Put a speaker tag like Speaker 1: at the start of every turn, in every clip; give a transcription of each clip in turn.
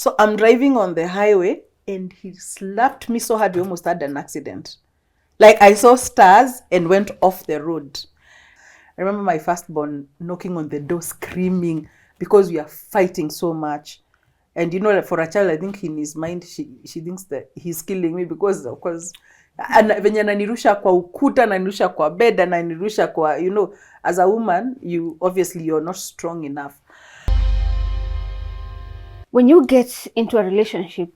Speaker 1: So I'm driving on the highway and he slapped me so hard we almost had an accident. Like I saw stars and went off the road. I remember my firstborn knocking on the door screaming because we are fighting so much. And you know, like for a child, I think in his mind, she thinks that he's killing me because, of course, venye ananirusha kwa ukuta, ananirusha kwa bed, ananirusha kwa, you know, as a woman, you're not strong enough.
Speaker 2: When you get into a relationship,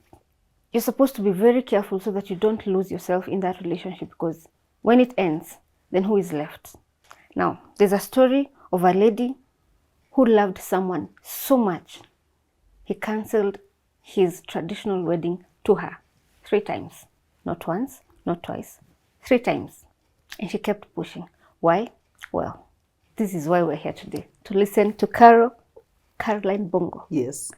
Speaker 2: you're supposed to be very careful so that you don't lose yourself in that relationship, because when it ends, then who is left? Now, there's a story of a lady who loved someone so much. He cancelled his traditional wedding to her 3 times. Not once, not twice, 3 times. And she kept pushing. Why? Well, this is why we're here today, to listen to Caroline Bongo.
Speaker 1: Yes.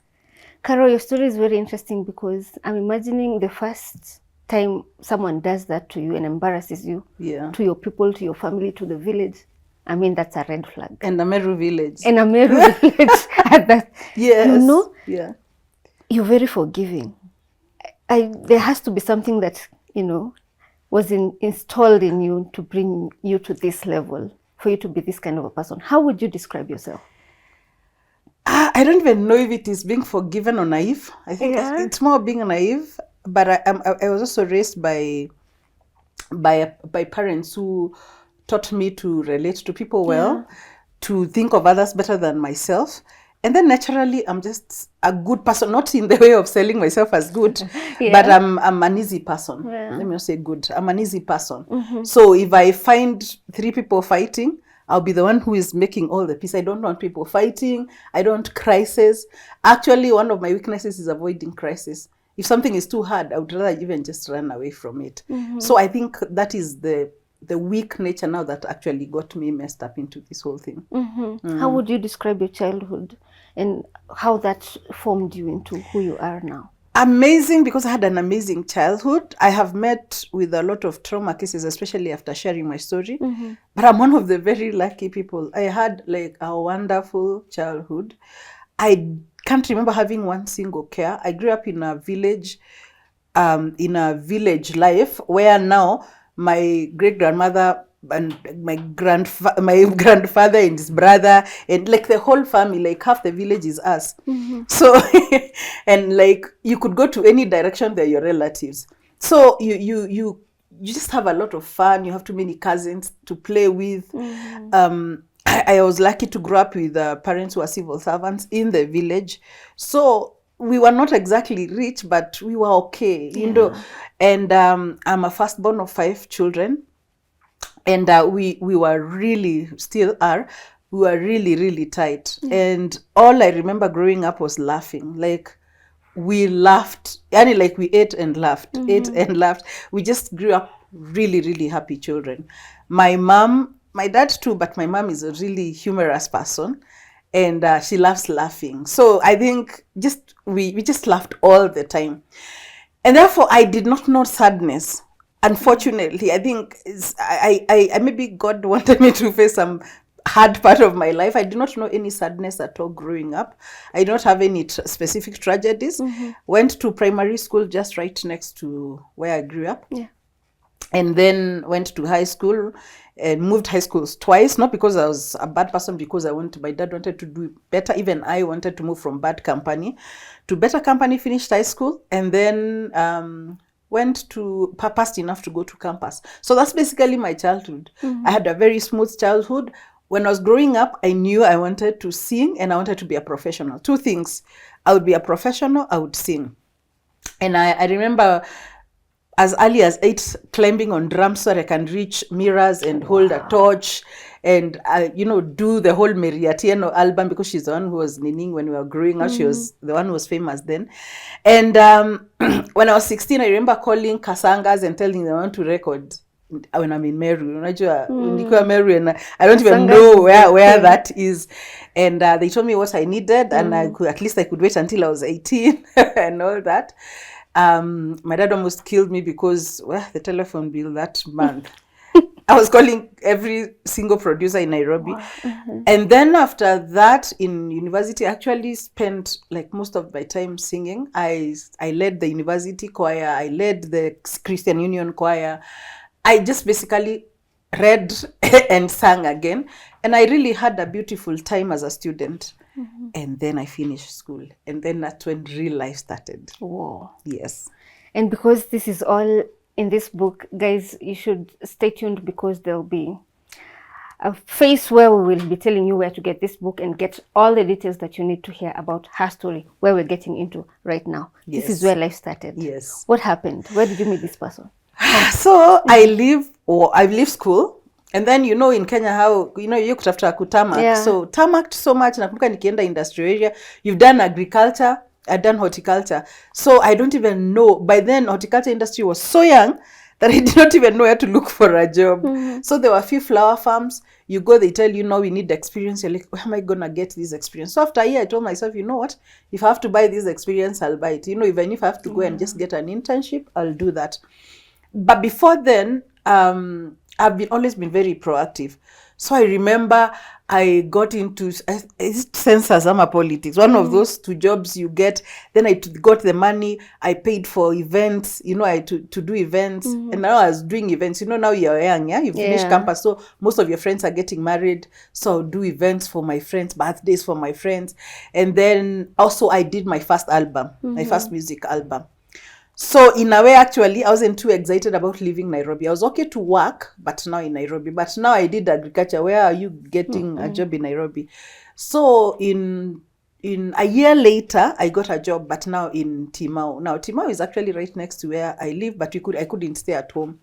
Speaker 2: Caro, your story is very interesting because I'm imagining the first time someone does that to you and embarrasses you, to your people, to your family, to the village. I mean, that's a red flag.
Speaker 1: And a Meru village.
Speaker 2: And a Meru village.
Speaker 1: Yes.
Speaker 2: You know?
Speaker 1: Yeah.
Speaker 2: You're very forgiving. There has to be something that, you know, was installed in you to bring you to this level, for you to be this kind of a person. How would you describe yourself?
Speaker 1: I don't even know if it is being forgiven or naive. I think it's more being naive. But I was also raised by parents who taught me to relate to people well, to think of others better than myself. And then naturally, I'm just a good person, not in the way of selling myself as good, but I'm an easy person. Let me not say good. I'm an easy person. Mm-hmm. So if I find 3 people fighting, I'll be the one who is making all the peace. I don't want people fighting. I don't want crisis. Actually, one of my weaknesses is avoiding crisis. If something is too hard, I would rather even just run away from it. Mm-hmm. So I think that is the weak nature now that actually got me messed up into this whole thing.
Speaker 2: Mm-hmm. How would you describe your childhood and how that formed you into who you are now?
Speaker 1: Amazing, because I had an amazing childhood. I have met with a lot of trauma cases, especially after sharing my story. Mm-hmm. But I'm one of the very lucky people. I had like a wonderful childhood. I can't remember having one single care. I grew up in a village life where now my great-grandmother and my grandfather and his brother and like the whole family, like half the village is us. Mm-hmm. So and like you could go to any direction, they're your relatives. So you just have a lot of fun. You have too many cousins to play with. Mm-hmm. I was lucky to grow up with parents who are civil servants in the village. So we were not exactly rich, but we were okay, you know. And I'm a firstborn of 5 children. And we were really, still are, we were really, really tight. And all I remember growing up was laughing. Like, we laughed, and like we ate and laughed, ate and laughed. We just grew up really, really happy children. My mom, my dad too, but my mom is a really humorous person. And she loves laughing. So I think we just laughed all the time. And therefore, I did not know sadness. Unfortunately, I think I maybe God wanted me to face some hard part of my life. I did not know any sadness at all growing up. I don't have any specific tragedies. Mm-hmm. Went to primary school just right next to where I grew up. Yeah. And then went to high school and moved high schools twice, not because I was a bad person, because my dad wanted to do better. Even I wanted to move from bad company to better company, finished high school, and then went to purposed enough to go to campus. So that's basically my childhood. Mm-hmm. I had a very smooth childhood. When I was growing up, I knew I wanted to sing and I wanted to be a professional. 2 things. I would be a professional, I would sing. And I remember as early as 8 climbing on drums so that I can reach mirrors and hold a torch and, do the whole Meriatieno album, because she's the one who was ninning when we were growing up. She was the one who was famous then. And when I was 16, I remember calling Kasangas and telling them I want to record when I'm in Meru. Meru, and I don't even know where that is. And they told me what I needed, and I could wait until I was 18 and all that. My dad almost killed me because the telephone bill that month. I was calling every single producer in Nairobi.
Speaker 2: Wow.
Speaker 1: And then after that, in university, I actually spent like most of my time singing. I led the university choir. I led the Christian Union choir. I just basically read and sang again. And I really had a beautiful time as a student. And then I finished school. And then that's when real life started.
Speaker 2: Whoa.
Speaker 1: Yes.
Speaker 2: And because this is all in this book, guys, you should stay tuned, because there'll be a phase where we will be telling you where to get this book and get all the details that you need to hear about her story, where we're getting into right now.
Speaker 1: Yes.
Speaker 2: This is where life started.
Speaker 1: Yes.
Speaker 2: What happened? Where did you meet this person?
Speaker 1: So I leave school. And then, you know, in Kenya, how, you know, you could have to kutamak.
Speaker 2: Yeah.
Speaker 1: So tamaked so much. Nakumbuka nikienda industrial area. You've done agriculture. I've done horticulture. So I don't even know. By then, horticulture industry was so young that I did not even know where to look for a job. So there were a few flower farms. You go, they tell you, no, we need experience. You're like, where am I going to get this experience? So after a year, I told myself, you know what? If I have to buy this experience, I'll buy it. You know, even if I have to go and just get an internship, I'll do that. But before then, I've always been very proactive. So I remember I got into census ama politics, one of those two jobs you get. Then I got the money. I paid for events, you know, to do events. And now I was doing events. You know, now you're young, yeah? You finish campus, so most of your friends are getting married. So I'll do events for my friends, birthdays for my friends. And then also I did my first album, my first music album. So in a way, actually, I wasn't too excited about leaving Nairobi. I was okay to work, but now in Nairobi. But now I did agriculture. Where are you getting a job in Nairobi? So in a year later, I got a job, but now in Timau. Now Timau is actually right next to where I live, but I couldn't stay at home.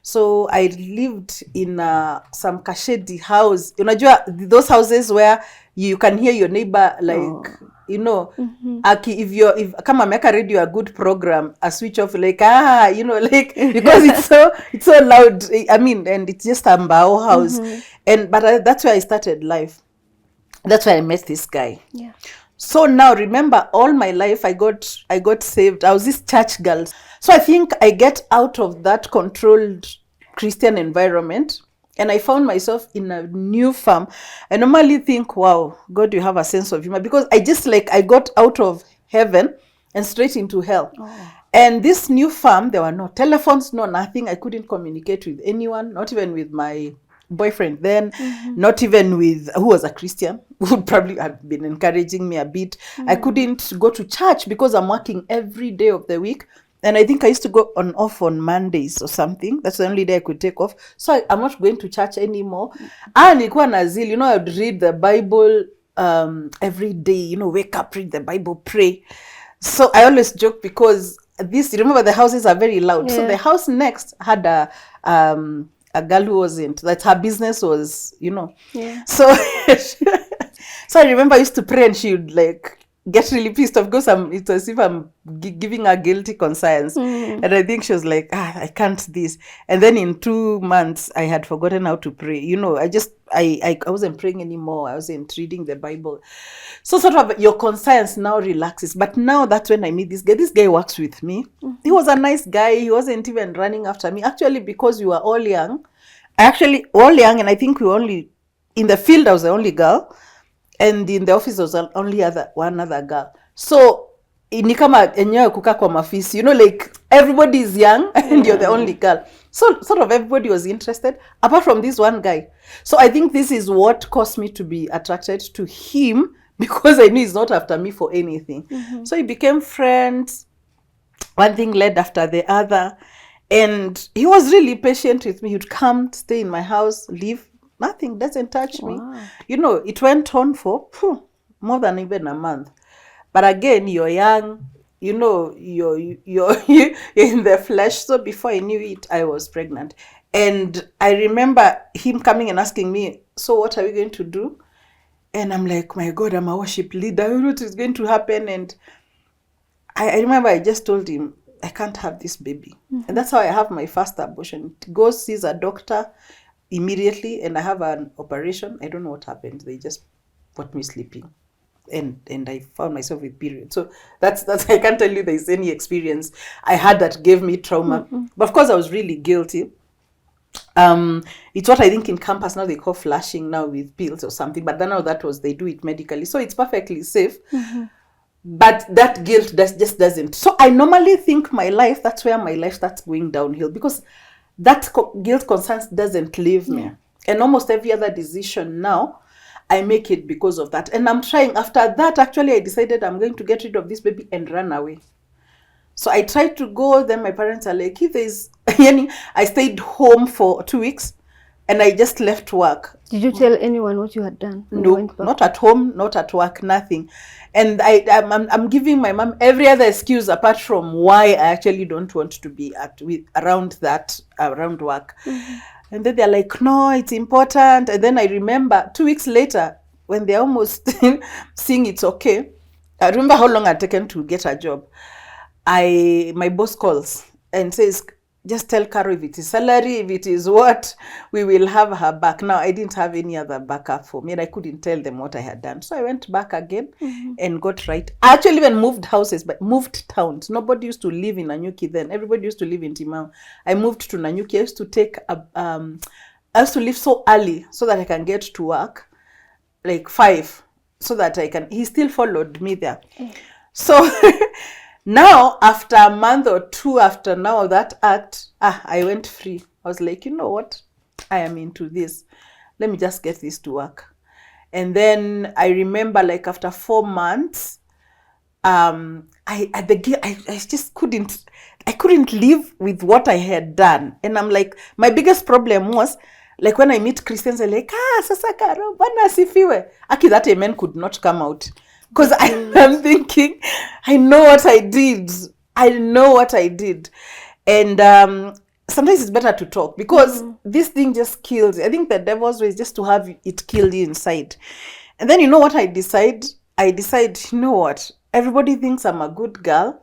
Speaker 1: So I lived in some kashedi house. Unajua, those houses where you can hear your neighbor, like, you know, if kama ameweka radio a good program, a switch off, like, you know, like, because it's so loud. I mean, and it's just a mbao house. But that's where I started life. That's where I met this guy.
Speaker 2: Yeah.
Speaker 1: So now, remember, all my life I got saved. I was this church girl. So I think I get out of that controlled Christian environment, and I found myself in a new farm. I normally think, wow, God, you have a sense of humor, because I got out of heaven and straight into hell. And this new farm, there were no telephones, no nothing. I couldn't communicate with anyone, not even with my boyfriend then, not even with who was a Christian, who would probably have been encouraging me a bit. I couldn't go to church because I'm working every day of the week. And I think I used to go off on Mondays or something. That's the only day I could take off. So I'm not going to church anymore. And nilikuwa na zeal, you know, I would read the Bible every day, you know, wake up, read the Bible, pray. So I always joke, because remember, the houses are very loud. So the house next had a girl who wasn't, that her business was, you know. So I remember I used to pray, and she would like get really pissed off, because it's as if I'm giving her guilty conscience. And I think she was like, I can't this. And then in 2 months, I had forgotten how to pray. You know, I wasn't praying anymore. I wasn't reading the Bible. So sort of your conscience now relaxes. But now that's when I meet this guy. This guy works with me. He was a nice guy. He wasn't even running after me. Actually, because we were all young. And I think we were only, in the field, I was the only girl. And in the office, there was only one other girl. So, ni kama enyewe kukaa kwa mafisi. You know, like, everybody is young and you're the only girl. So, sort of everybody was interested, apart from this one guy. So, I think this is what caused me to be attracted to him, because I knew he's not after me for anything. So, we became friends. One thing led after the other. And he was really patient with me. He'd come, stay in my house, leave. Nothing, doesn't touch me. You know, it went on for more than even a month. But again, you're young, you know, you're in the flesh. So before I knew it, I was pregnant. And I remember him coming and asking me, so what are we going to do? And I'm like, my God, I'm a worship leader. I don't know what is going to happen. And I remember I just told him, I can't have this baby. And that's how I have my first abortion. Go sees a doctor immediately, and I have an operation. I don't know what happened. They just put me sleeping, and I found myself with period. So that's I can't tell you there's any experience I had that gave me trauma. But of course I was really guilty. It's what I think in campus now they call flashing now with pills or something, but then now they do it medically, so it's perfectly safe. But that guilt just doesn't. So I normally think that's where my life starts going downhill, because that guilt concerns doesn't leave me. And almost every other decision now, I make it because of that. And I'm trying. After that, actually, I decided I'm going to get rid of this baby and run away. So I tried to go. Then my parents are like, if there's, I stayed home for 2 weeks, and I just left work.
Speaker 2: Did you tell anyone what you had done?
Speaker 1: No, not at home, not at work, nothing. And I'm giving my mom every other excuse apart from why I actually don't want to be around work. And then they're like, no, it's important. And then I remember 2 weeks later, when they're almost seeing it's okay, I remember how long I'd taken to get a job. My boss calls and says, just tell Caro if it is salary, if it is what, we will have her back. Now, I didn't have any other backup for me, and I couldn't tell them what I had done. So I went back again and got right. I actually even moved houses, but moved towns. Nobody used to live in Nanyuki then. Everybody used to live in Timau. I moved to Nanyuki. I used to leave so early so that I can get to work, like 5, so that he still followed me there. So now, after a month or 2 after now that act, I went free. I was like, you know what? I am into this. Let me just get this to work. And then I remember, like, after 4 months, I just couldn't live with what I had done. And I'm like, my biggest problem was, like, when I meet Christians, they're like, sasa Caro, bana asifiwe. Aki, that amen could not come out. Because I'm thinking, I know what I did. And sometimes it's better to talk, because this thing just kills. I think the devil's way is just to have it killed inside. And then you know what I decide? You know what? Everybody thinks I'm a good girl.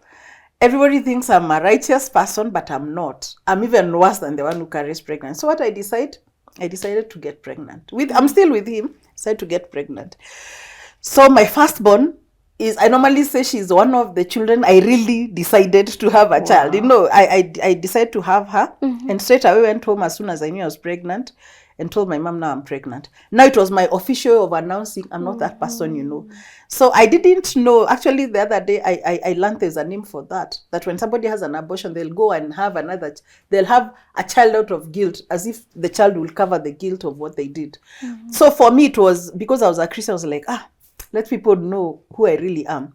Speaker 1: Everybody thinks I'm a righteous person, but I'm not. I'm even worse than the one who carries pregnancy. So what I decided to get pregnant. I'm still with him. I decided to get pregnant. So my firstborn I normally say she's one of the children I really decided to have a child. You know, I decided to have her, and straight away went home as soon as I knew I was pregnant and told my mom, now I'm pregnant. Now it was my official way of announcing I'm not that person, you know. So I didn't know. Actually, the other day, I learned there's a name for that when somebody has an abortion, they'll go and have they'll have a child out of guilt, as if the child will cover the guilt of what they did. So for me, it was, because I was a Christian, I was like, let people know who I really am.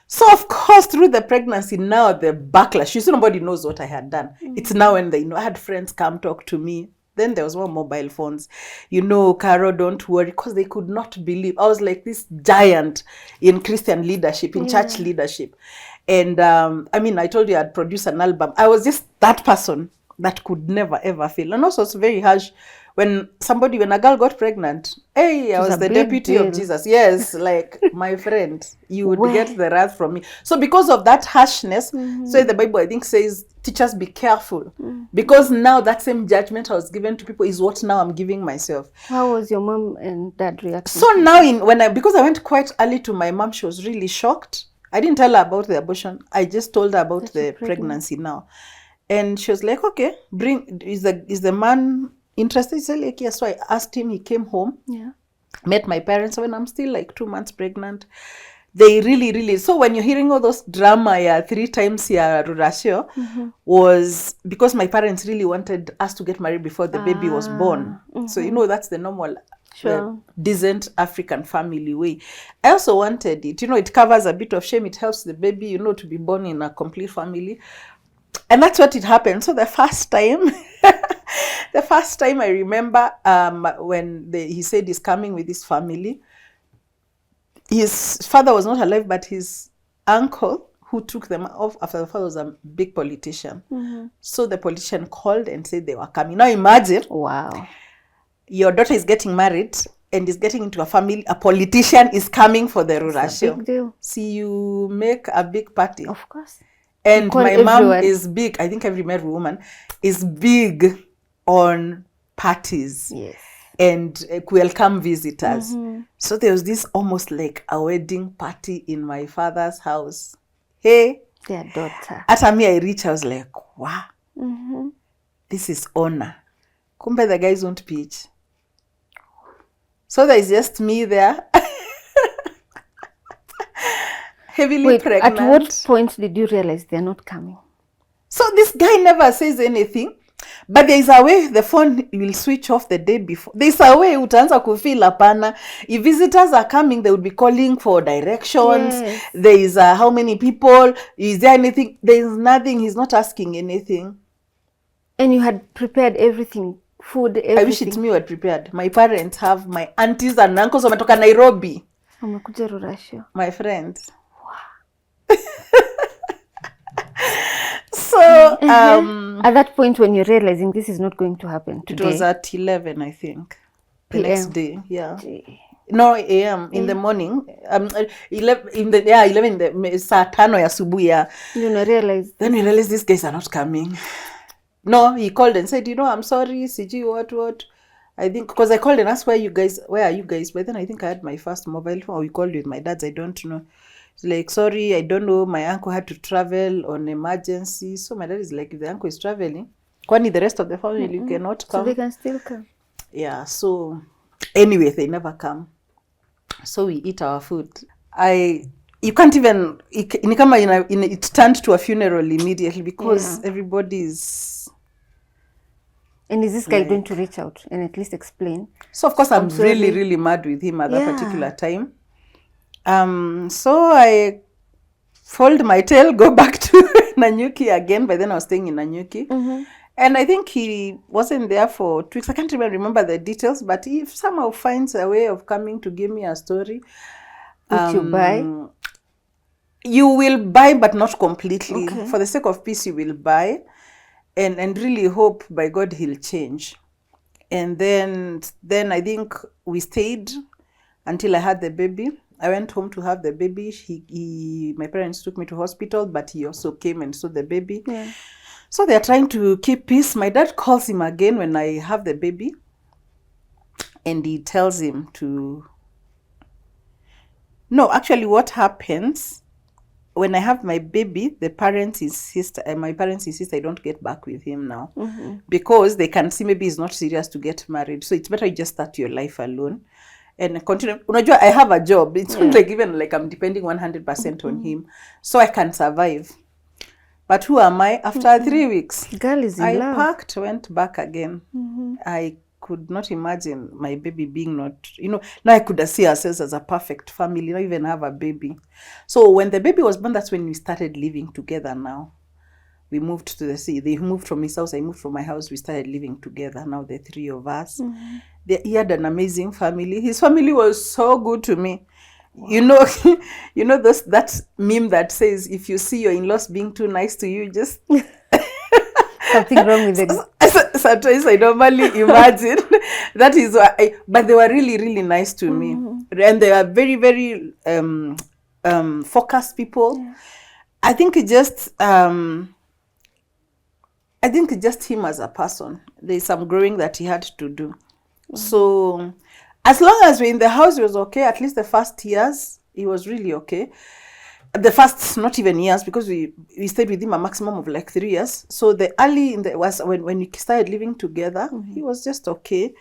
Speaker 1: So, of course, through the pregnancy, now the backlash, nobody knows what I had done. It's now when I had friends come talk to me. Then there was more mobile phones. You know, Caro, don't worry, because they could not believe. I was like this giant in Christian leadership, in church leadership. And, I told you I'd produce an album. I was just that person that could never, ever fail. And also, it's very harsh when a girl got pregnant. Hey, I was the deputy of Jesus. Yes, like, my friend, you would get the wrath from me. So because of that harshness, so the Bible, I think, says, teachers, be careful. Because now that same judgment I was given to people is what now I'm giving myself.
Speaker 2: How was your mom and dad reacting?
Speaker 1: So now, because I went quite early to my mom, she was really shocked. I didn't tell her about the abortion. I just told her about the pregnancy now. And she was like, okay, is the man interested? He said, like, yes. So I asked him. He came home, met my parents when I'm still like 2 months pregnant. They really, so when you're hearing all those drama, 3 times ruracio, was because my parents really wanted us to get married before the baby was born. So, that's the normal, decent African family way. I also wanted it. It covers a bit of shame. It helps the baby, to be born in a complete family. And that's what it happened. So the first time, I remember when he said he's coming with his family, his father was not alive, but his uncle who took them off after the father was a big politician. So the politician called and said they were coming. Now imagine, your daughter is getting married and is getting into a family, a politician is coming for the ruracio.
Speaker 2: Big deal.
Speaker 1: See, you make a big party.
Speaker 2: Of course.
Speaker 1: And my mom is big. I think every married woman is big on parties.
Speaker 2: Yes.
Speaker 1: And welcome visitors. So there was this almost like a wedding party in my father's house. Hey.
Speaker 2: Their daughter.
Speaker 1: After me, I reached, I was like, wow. This is honor. Kumbe the guys won't pitch. So there's just me there. Heavily
Speaker 2: Wait,
Speaker 1: pregnant.
Speaker 2: at what point did you realize they're not coming?
Speaker 1: So this guy never says anything. But there's a way the phone will switch off the day before. There's a way utaanza kufeel hapana. If visitors are coming, they would be calling for directions.
Speaker 2: Yes.
Speaker 1: There is how many people? Is there anything? There is nothing. He's not asking anything.
Speaker 2: And you had prepared everything, food, everything.
Speaker 1: I wish it's me who had prepared. My parents have, my aunties and uncles wametoka Nairobi.
Speaker 2: Wamekuja ruracio.
Speaker 1: My friends. So,
Speaker 2: At that point when you're realizing this is not going to happen today.
Speaker 1: It was at 11, I think. The
Speaker 2: PM.
Speaker 1: next day, yeah.
Speaker 2: Gee.
Speaker 1: No, AM, in the morning. 11 in the, yeah, 11 in the, saa tano ya asubuhi, yeah.
Speaker 2: You know, realize.
Speaker 1: Then we realized these guys are not coming. No, he called and said, I'm sorry, CG, what. I think, because I called and asked, where are you guys? But then I think I had my first mobile phone, or we called with my dad's, I don't know. It's like, sorry, I don't know, my uncle had to travel on emergency. So my dad is like, if the uncle is traveling, kwani the rest of the family you cannot come.
Speaker 2: So they can still come.
Speaker 1: Yeah, so anyway, they never come. So we eat our food. You can't even, it turned to a funeral immediately because everybody's. And
Speaker 2: is this guy going to reach out and at least explain?
Speaker 1: So of course I'm really, really mad with him at that particular time. So I fold my tail, go back to Nanyuki again. By then I was staying in Nanyuki. And I think he wasn't there for 2 weeks. I can't even remember the details, but if somehow finds a way of coming to give me a story.
Speaker 2: Would you buy?
Speaker 1: You will buy, but not completely.
Speaker 2: Okay.
Speaker 1: For the sake of peace, you will buy. And really hope by God he'll change. And then I think we stayed until I had the baby. I went home to have the baby. My parents took me to hospital, but he also came and saw the baby.
Speaker 2: Yeah.
Speaker 1: So they're trying to keep peace. My dad calls him again when I have the baby. And he tells him to... No, actually what happens... When I have my baby, my parents insist I don't get back with him now. Because they can see maybe he's not serious to get married. So it's better you just start your life alone. And continue. Unajua, I have a job. It's not like even like I'm depending 100% on him. So I can survive. But who am I? After 3 weeks,
Speaker 2: Girl is in love.
Speaker 1: I packed, went back again. I could not imagine my baby being not, now I could see ourselves as a perfect family, not even have a baby. So when the baby was born, that's when we started living together now. We moved to the city. They moved from his house, I moved from my house. We started living together, now the three of us. He had an amazing family. His family was so good to me. Wow. You know that meme that says, if you see your in-laws being too nice to you, just...
Speaker 2: Something wrong with it.
Speaker 1: Sometimes I normally imagine that is why but they were really, really nice to me. And they are very, very focused people. Yeah. I think just him as a person. There's some growing that he had to do. So as long as we're in the house, he was okay. At least the first years, he was really okay. The first, not even years, because we stayed with him a maximum of like 3 years. So the early was when we started living together, he was just okay.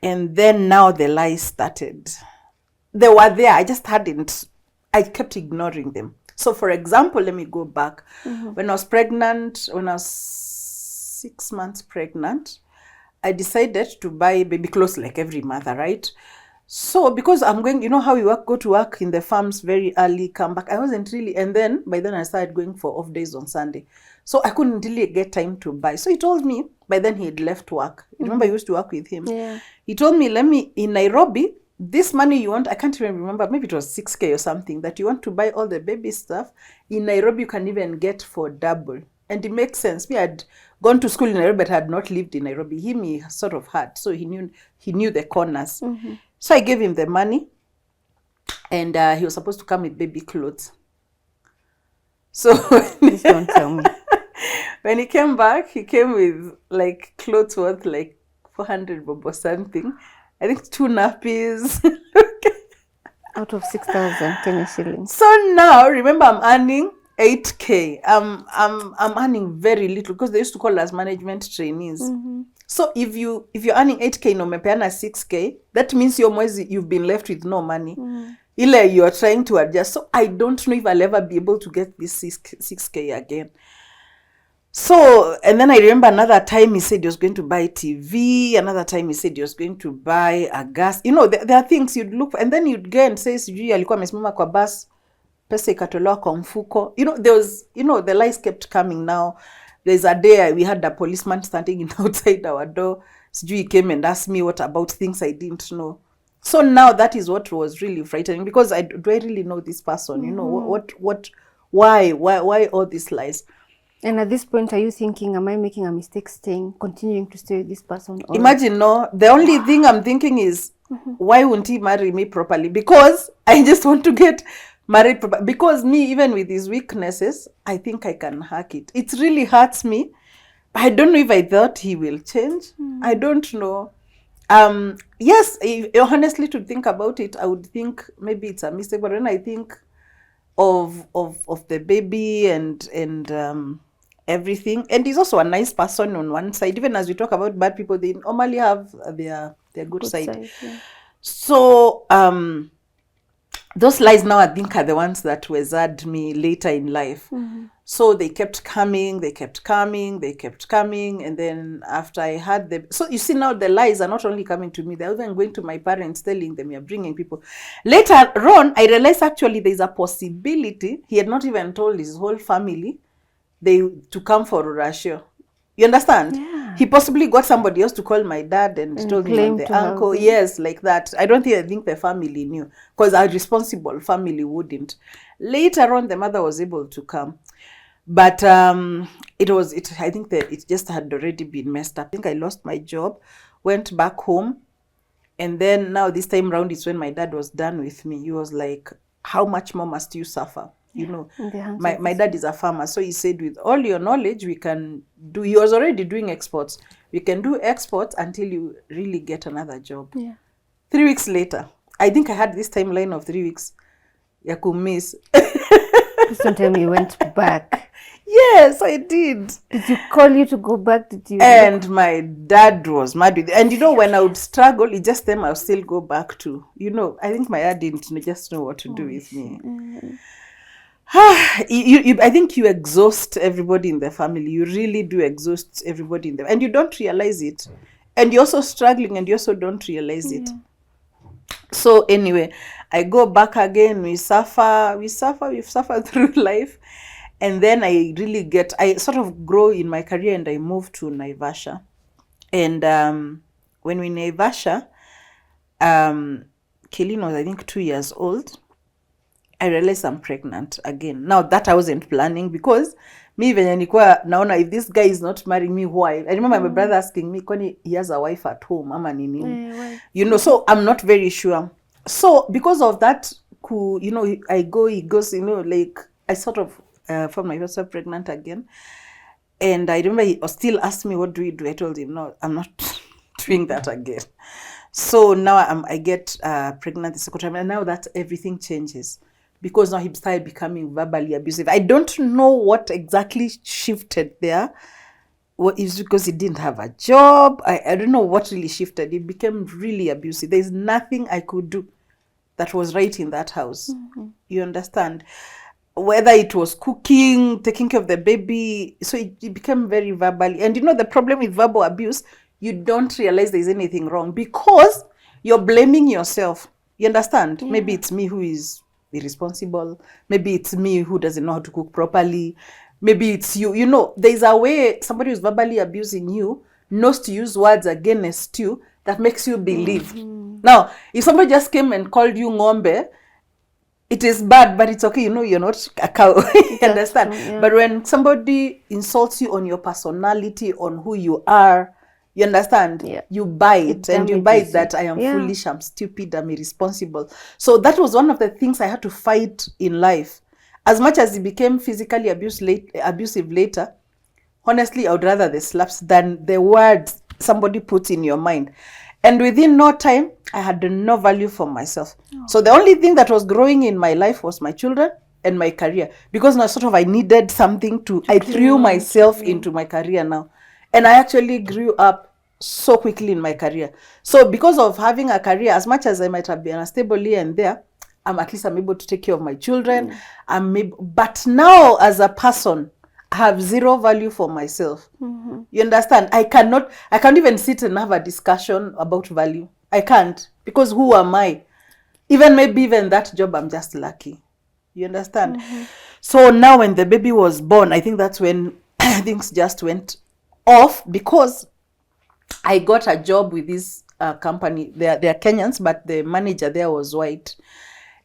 Speaker 1: And then now the lies started. They were there. I kept ignoring them. So for example, let me go back. When I was 6 months pregnant, I decided to buy baby clothes like every mother, right? So because I'm going, how we go to work in the farms very early, come back. I wasn't really, and then by then I started going for off days on Sunday. So I couldn't really get time to buy. So he told me, by then he had left work. Remember, I used to work with him. Yeah. He told me, in Nairobi, this money you want, I can't even remember, maybe it was 6K or something, that you want to buy all the baby stuff. In Nairobi, you can even get for double. And it makes sense. We had gone to school in Nairobi, but had not lived in Nairobi. He sort of had, so he knew the corners. So I gave him the money, and he was supposed to come with baby clothes. So
Speaker 2: please don't tell me.
Speaker 1: When he came back, he came with like clothes worth like 400 bob or something. I think 2 nappies.
Speaker 2: Out of 6,000 Kenya shillings.
Speaker 1: So now, remember, I'm earning 8K. I'm earning very little because they used to call us management trainees. So if you're earning 8K na umepeana 6K, that means your mwezi you've been left with no money. Ile you're trying to adjust. So I don't know if I'll ever be able to get this 6K again. So, and then I remember another time he said he was going to buy TV. Another time he said he was going to buy a gas. You know, there are things you'd look for. And then you'd go and say, sijui alikuwa amesimama kwa bus, pesa ikatolewa kwa mfuko. You know, there was, you know, the lies kept coming now. There's a day we had a policeman standing outside our door. Sijui he came and asked me what about things I didn't know. So now that is what was really frightening, because do I really know this person? You know, why all these lies?
Speaker 2: And at this point, are you thinking, am I making a mistake continuing to stay with this person? Or...
Speaker 1: Imagine, no. The only thing I'm thinking is, why won't he marry me properly? Because I just want to get married properly. Because me, even with his weaknesses, I think I can hack it. It really hurts me. I don't know if I thought he will change. I don't know. Yes, honestly, to think about it, I would think maybe it's a mistake. But when I think of the baby and everything, and he's also a nice person on one side. Even as we talk about bad people, they normally have their good side. Yeah. So those lies now I think are the ones that wizard me later in life. So they kept coming, and then after I had them, so you see now the lies are not only coming to me, they're even going to my parents, telling them you're bringing people. Later on, I realized actually there's a possibility he had not even told his whole family to come for ruracio. You understand? Yeah. He possibly got somebody else to call my dad and told him the uncle. Yes, like that. I think the family knew, because our responsible family wouldn't. Later on, the mother was able to come, but I think that it just had already been messed up. I think I lost my job, went back home, and then now this time round is when my dad was done with me. He was like, "How much more must you suffer?" You know, my dad is a farmer, so he said, with all your knowledge, we can do. He was already doing exports. We can do exports until you really get another job. Yeah. 3 weeks later, I think I had this timeline of 3 weeks. Ya kumiss.
Speaker 2: Please don't tell me you went back.
Speaker 1: Yes, I did.
Speaker 2: Did you call you to go back? Did you?
Speaker 1: And my dad was mad with it. And you know, when I would struggle, it just them I would still go back to. You know, I think my dad didn't just know what to do with me. I think you exhaust everybody in the family. You really do exhaust everybody in the, and you don't realize it. And you're also struggling and you also don't realize it. So anyway, I go back again. We've suffered through life. And then I sort of grow in my career and I moved to Naivasha. And when we're in Naivasha, Kaylin was, I think, 2 years old. I realized I'm pregnant again. Now that I wasn't planning, because me venye nilikuwa naona if this guy is not marrying me, why? I remember my brother asking me, kwani he has a wife at home, ama nini? You know, so I'm not very sure. So because of that, you know, he goes, you know, like I sort of found myself pregnant again. And I remember he still asked me, what do we do? I told him, no, I'm not doing that again. So now I get pregnant the second time, and now that everything changes. Because now he started becoming verbally abusive. I don't know what exactly shifted there. What is because he didn't have a job? I don't know what really shifted. He became really abusive. There's nothing I could do that was right in that house. You understand? Whether it was cooking, taking care of the baby. So it became very verbally. And you know the problem with verbal abuse, you don't realize there's anything wrong because you're blaming yourself. You understand? Yeah. Maybe it's me who is irresponsible. Maybe it's me who doesn't know how to cook properly. Maybe it's you. You know, there's a way somebody who's verbally abusing you knows to use words against you that makes you believe. Now, if somebody just came and called you ngombe, it is bad, but it's okay. You know, you're not a cow. You understand? Yeah. But when somebody insults you on your personality, on who you are, you understand? Yeah. You buy it and you buy it that I am foolish, I'm stupid, I'm irresponsible. So that was one of the things I had to fight in life. As much as he became physically abusive later, honestly, I would rather the slaps than the words somebody puts in your mind. And within no time, I had no value for myself. So the only thing that was growing in my life was my children and my career, because now sort of I needed something to I threw myself into my career now, and I actually grew up so quickly in my career. So because of having a career, as much as I might have been unstable here and there, I'm able to take care of my children. But now as a person, I have zero value for myself. You understand? I can't even sit and have a discussion about value. I can't, because who am I? Even that job, I'm just lucky. You understand? So now when the baby was born, I think that's when things just went off, because I got a job with this company. They're Kenyans, but the manager there was white,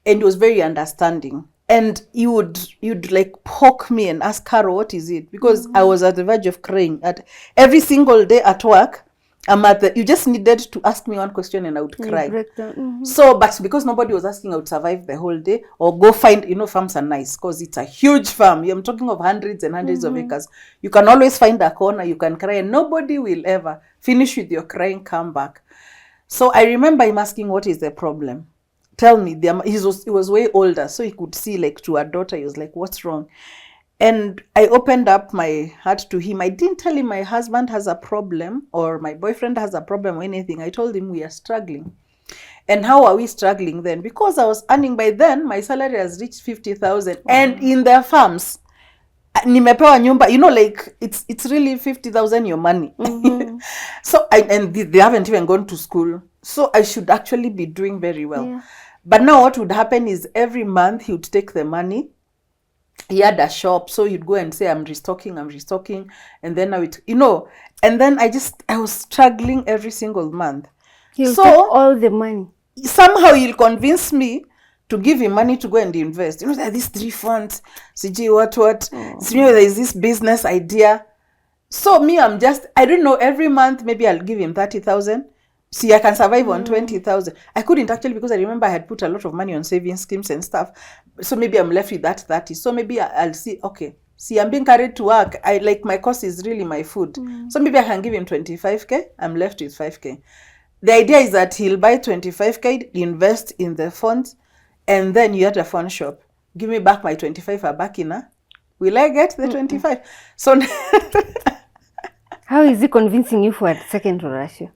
Speaker 1: and he was very understanding. And you'd like poke me and ask, Carol, what is it? Because I was at the verge of crying at every single day at work. You just needed to ask me one question and I would cry. So, but because nobody was asking, I would survive the whole day, or go find, farms are nice because it's a huge farm. I'm talking of hundreds and hundreds of acres. You can always find a corner, you can cry, and nobody will ever finish with your crying, come back. So I remember him asking, what is the problem? Tell me. He was way older, so he could see like to a daughter. He was like, what's wrong? And I opened up my heart to him. I didn't tell him my husband has a problem or my boyfriend has a problem or anything. I told him we are struggling. And how are we struggling then? Because I was earning, by then, my salary has reached 50,000. And in their farms, nimepewa nyumba, like it's really 50,000 your money. So, and they haven't even gone to school. So I should actually be doing very well. Yeah. But now what would happen is every month he would take the money. He had a shop, so he'd go and say, I'm restocking. And then and then I was struggling every single month.
Speaker 2: He'll take all the money.
Speaker 1: Somehow he'll convince me to give him money to go and invest. There are these 3 funds, CG, what. So, there is this business idea. So me, I don't know, every month, maybe I'll give him 30,000. See, I can survive on 20,000. I couldn't actually, because I remember I had put a lot of money on saving schemes and stuff. So maybe I'm left with that 30. So maybe I'll see, okay, see, I'm being carried to work. My cost is really my food. So maybe I can give him 25K. I'm left with 5K. The idea is that he'll buy 25K, invest in the funds, and then you at a fund shop. Give me back my 25 Abakina. Will I get the 25? So
Speaker 2: how is he convincing you for a second ruracio?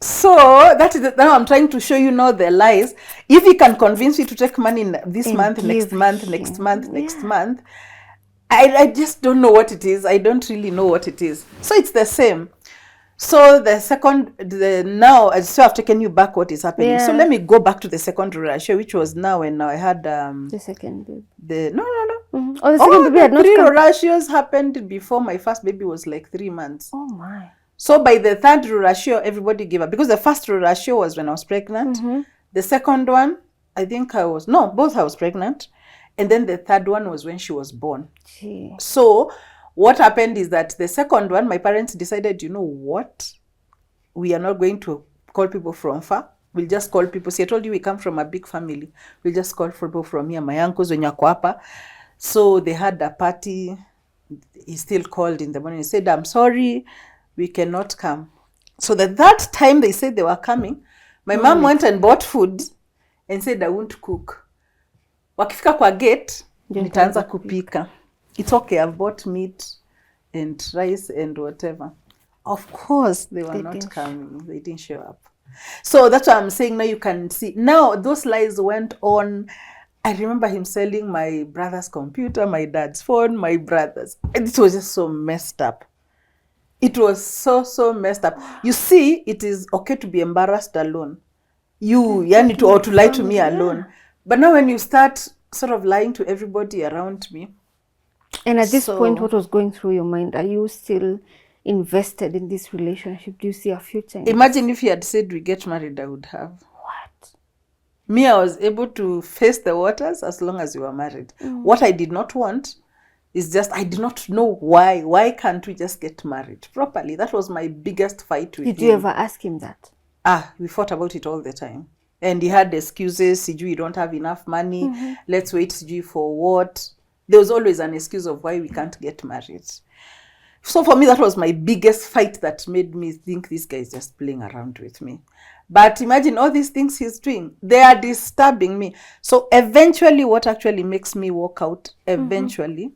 Speaker 1: So that is now I'm trying to show you now the lies. If he can convince you to take money this month, next month, I just don't know what it is. I don't really know what it is. So it's the same. So now I've taken you back what is happening. Yeah. So let me go back to the second ruracio, which was now when I had
Speaker 2: the second baby.
Speaker 1: No.
Speaker 2: Oh, the second baby had not
Speaker 1: 3 ruracios happened before my first baby was like 3 months.
Speaker 2: Oh my.
Speaker 1: So by the third ruracio, everybody gave up. Because the first ruracio was when I was pregnant. The second one, I think both I was pregnant. And then the third one was when she was born.
Speaker 2: Gee.
Speaker 1: So what happened is that the second one, my parents decided, you know what? We are not going to call people from far. We'll just call people. See, I told you we come from a big family. We'll just call people from here. My uncles, when you're Kwapa. So they had a party. He still called in the morning. He said, I'm sorry, we cannot come. So that time they said they were coming, my mom went and bought food and said, I won't cook. Wakifika kwa gate, nitaanza kupika. It's okay, I've bought meat and rice and whatever. Of course, they were not coming. They didn't show up. So that's what I'm saying. Now you can see. Now those lies went on. I remember him selling my brother's computer, my dad's phone, my brother's. It was just so messed up. It was so messed up. You see, it is okay to be embarrassed alone. Or to lie to me alone. But now when you start sort of lying to everybody around me.
Speaker 2: And at this point, what was going through your mind? Are you still invested in this relationship? Do you see a future?
Speaker 1: Imagine if he had said we get married, I would have.
Speaker 2: What?
Speaker 1: Me, I was able to face the waters as long as we were married. What I did not want is just, I did not know why. Why can't we just get married properly? That was my biggest fight with him.
Speaker 2: Did you ever ask him that?
Speaker 1: We fought about it all the time. And he had excuses. We don't have enough money. Let's wait for what? There was always an excuse of why we can't get married. So for me, that was my biggest fight that made me think this guy is just playing around with me. But imagine all these things he's doing. They are disturbing me. So eventually, what actually makes me walk out eventually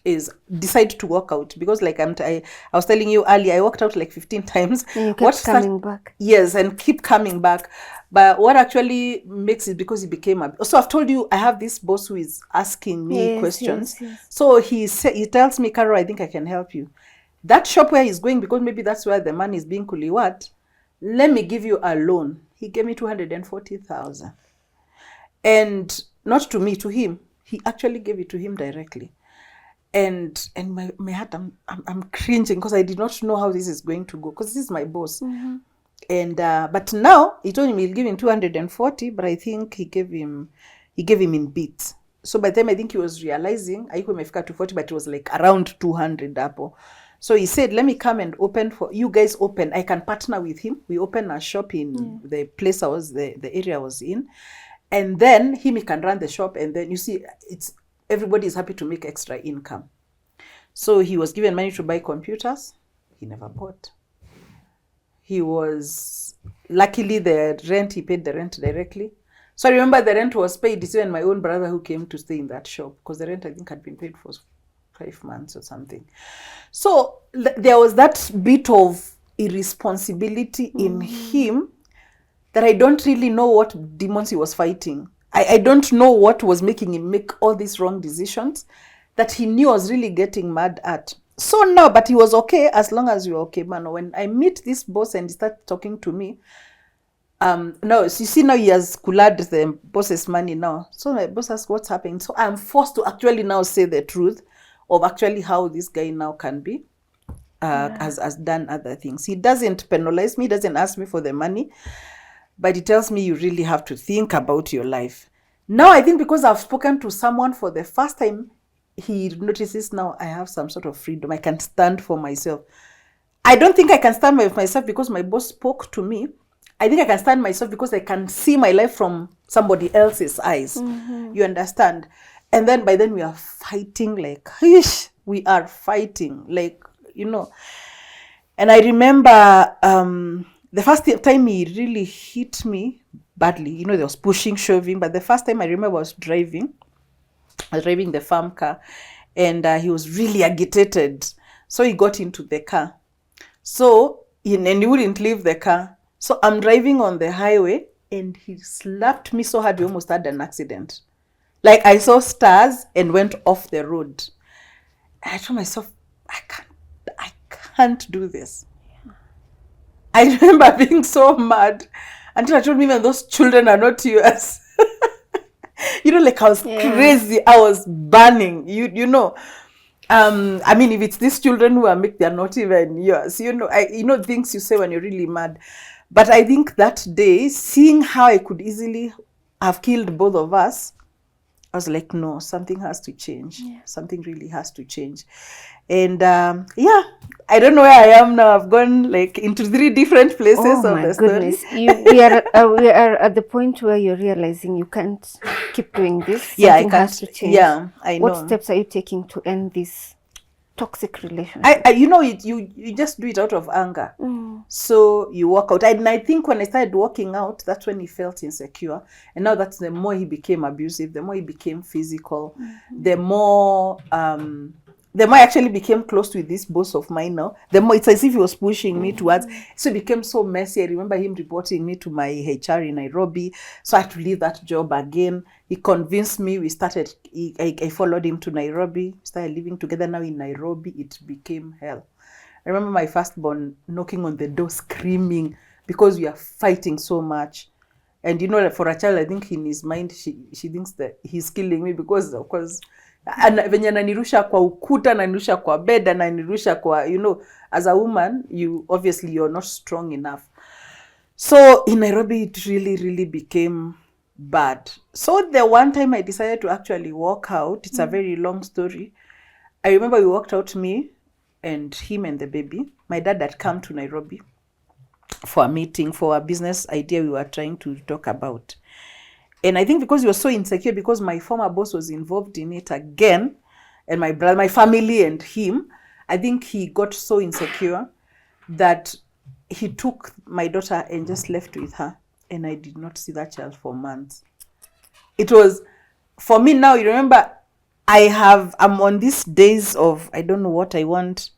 Speaker 1: is decide to walk out, because like I was telling you earlier, I walked out like 15 times.
Speaker 2: And you kept coming back.
Speaker 1: Yes, and keep coming back. But what actually makes it, because he became so I've told you I have this boss who is asking me questions.
Speaker 2: Yes.
Speaker 1: So he tells me, Carol, I think I can help you. That shop where he's going, because maybe that's where the money is being kuliwat, let me give you a loan. He gave me 240,000. And not to me, to him. He actually gave it to him directly. And my heart, I'm cringing, because I did not know how this is going to go, because this is my boss. And but now he told him he'll give him 240, but I think he gave him in bits. So by the time I think he was realizing, I could make 240, but it was like around 200 apple. So he said, let me come and open for you guys. Open, I can partner with him. We open a shop in the place the area I was in, and then he can run the shop. And then you see, everybody is happy to make extra income. So he was given money to buy computers. He never bought. He was, luckily he paid the rent directly. So I remember the rent was paid. It's even my own brother who came to stay in that shop, because the rent I think had been paid for 5 months or something. So there was that bit of irresponsibility in him that I don't really know what demons he was fighting. I don't know what was making him make all these wrong decisions that he knew I was really getting mad at. So now, but he was okay as long as you were okay, man. When I meet this boss and he starts talking to me, no, you see now he has cooled the boss's money now. So my boss asks what's happening. So I'm forced to actually now say the truth of actually how this guy now can be, has done other things. He doesn't penalize me, doesn't ask me for the money, but he tells me you really have to think about your life. Now I think because I've spoken to someone for the first time, he notices now I have some sort of freedom. I can stand for myself. I don't think I can stand by myself because my boss spoke to me. I think I can stand myself because I can see my life from somebody else's eyes. You understand? And then by then we are fighting like, we are fighting like, And I remember the first time he really hit me badly. There was pushing, shoving. But the first time I remember I was driving the farm car, and he was really agitated. So he got into the car. So, and he wouldn't leave the car. So I'm driving on the highway, and he slapped me so hard we almost had an accident. Like I saw stars and went off the road. And I told myself, I can't do this. I remember being so mad until I told me, even those children are not yours. Like I was crazy. I was burning. I mean, if it's these children who are they're not even yours. Things you say when you're really mad. But I think that day, seeing how I could easily have killed both of us, I was like, no, something has to change. Something really has to change. And I don't know where I am now. I've gone like into 3 different places of the story.
Speaker 2: We are at the point where you're realizing you can't keep doing this. Something has to change.
Speaker 1: Yeah, I know.
Speaker 2: What steps are you taking to end this toxic relationship?
Speaker 1: You just do it out of anger. So you walk out. And I think when I started walking out, that's when he felt insecure. And now that's the more he became abusive, the more he became physical, the more I actually became close with this boss of mine now, the more it's as if he was pushing me towards. So it became so messy. I remember him reporting me to my HR in Nairobi. So I had to leave that job again. He convinced me. I followed him to Nairobi. We started living together now in Nairobi. It became hell. I remember my firstborn knocking on the door, screaming because we are fighting so much. And for a child, I think in his mind, she thinks that he's killing me because, of course, venye ananirusha kwa ukuta, ananirusha kwa bed, ananirusha kwa, as a woman, you're not strong enough. So in Nairobi, it really, really became bad. So the one time I decided to actually walk out, it's a very long story. I remember we walked out, me and him and the baby. My dad had come to Nairobi for a meeting, for a business idea we were trying to talk about. And I think because he was so insecure, because my former boss was involved in it again, and my brother, my family and him, I think he got so insecure that he took my daughter and just left with her, and I did not see that child for months. It was, for me now, you remember, I'm on these days of, I don't know what I want.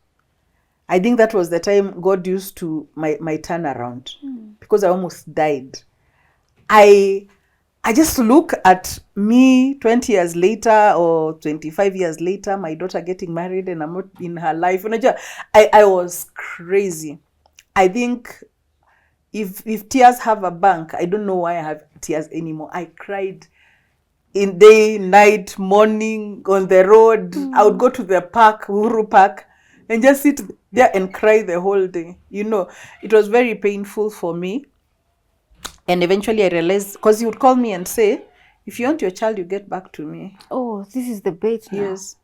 Speaker 1: I think that was the time God used to my turnaround, because I almost died. I just look at me 20 years later or 25 years later, my daughter getting married and I'm not in her life. I was crazy. I think if tears have a bank, I don't know why I have tears anymore. I cried in day, night, morning, on the road. I would go to the park, Uhuru Park, and just sit there and cry the whole day. It was very painful for me. And eventually I realized, because he would call me and say, if you want your child, you get back to me.
Speaker 2: Oh, this is the bait now.
Speaker 1: Yes.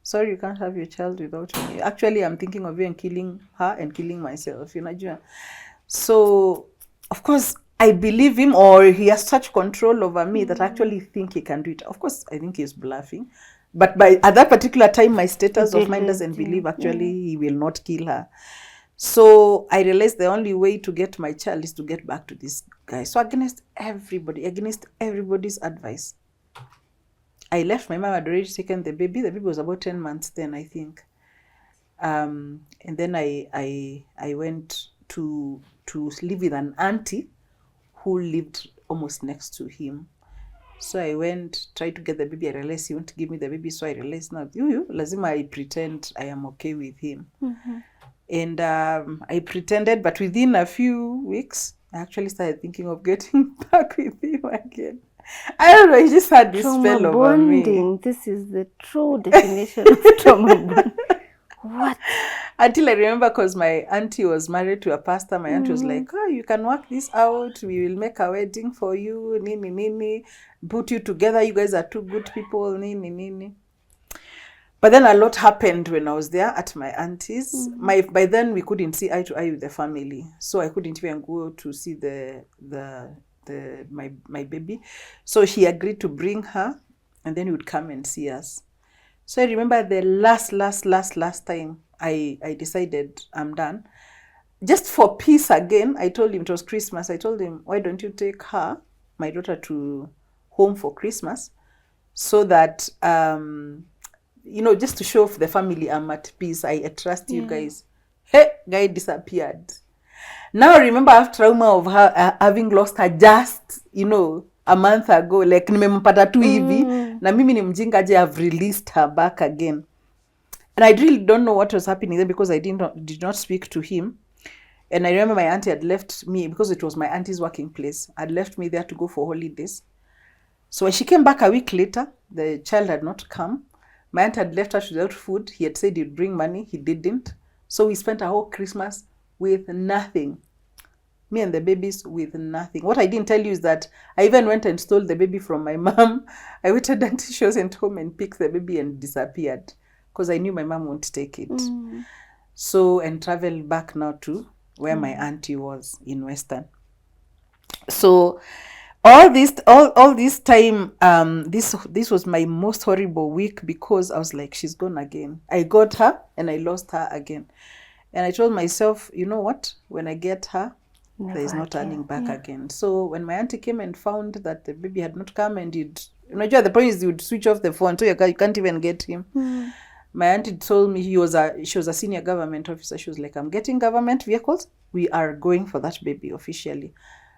Speaker 1: Sorry, you can't have your child without me. Actually, I'm thinking of even killing her and killing myself. So, of course, I believe him, or he has such control over me that I actually think he can do it. Of course, I think he's bluffing. But at that particular time, my status of mind doesn't believe actually he will not kill her. So I realized the only way to get my child is to get back to this guy. So against everybody's advice, I left. My mom had already taken the baby. The baby was about 10 months then, I think. And then I went to live with an auntie who lived almost next to him. So I went, tried to get the baby. I realized he won't give me the baby. So I realized now, lazima I pretend I am okay with him. And I pretended, but within a few weeks, I actually started thinking of getting back with him again. I don't know, he just had this spell over me.
Speaker 2: This is the true definition of trauma bonding. What?
Speaker 1: Until I remember, because my auntie was married to a pastor, my auntie was like, you can work this out. We will make a wedding for you. Nini. Put you together. You guys are two good people. Nini. But then a lot happened when I was there at my auntie's. By then we couldn't see eye to eye with the family, so I couldn't even go to see my baby. So he agreed to bring her, and then he would come and see us. So I remember the last time I decided I'm done. Just for peace again, I told him, it was Christmas. I told him, why don't you take her, my daughter, to home for Christmas, so that just to show off the family I'm at peace. I trust you guys. Hey, guy disappeared. Now I remember I have trauma of her having lost her just, a month ago. Like, nimempata tu hivi. Na mimi ni mjinga aje, I've released her back again. And I really don't know what was happening then, because I did not speak to him. And I remember my auntie had left me, because it was my auntie's working place, had left me there to go for holidays. So when she came back a week later, the child had not come. My aunt had left us without food. He had said he'd bring money. He didn't. So we spent a whole Christmas with nothing. Me and the babies with nothing. What I didn't tell you is that I even went and stole the baby from my mom. I waited until she wasn't home and picked the baby and disappeared, because I knew my mom won't take it. So, and traveled back now to where my auntie was in Western. So all this time, this was my most horrible week, because I was like, she's gone again. I got her and I lost her again. And I told myself, you know what? When I get her, there's no turning back again. So when my auntie came and found that the baby had not come, and the point is, you would switch off the phone, so you can't even get him. My auntie told me she was a senior government officer. She was like, I'm getting government vehicles. We are going for that baby officially.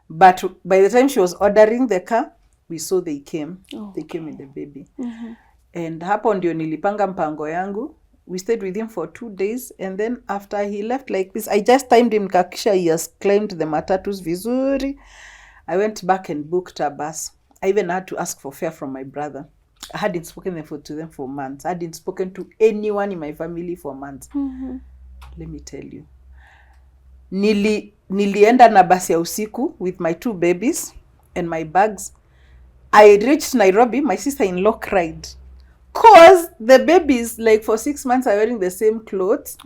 Speaker 1: But by the time she was ordering the car, we saw they came. They came with the baby. And hapo ndio nilipanga mpango yangu. We stayed with him for 2 days. And then after he left like this, I just timed him kakisha. He has claimed the matatus vizuri. I went back and booked a bus. I even had to ask for fare from my brother. I hadn't spoken to them for months. I hadn't spoken to anyone in my family for months. Let me tell you. Nilienda na basi ya usiku with my 2 babies and my bags. I reached Nairobi. My sister-in-law cried, because the babies, like, for 6 months are wearing the same clothes.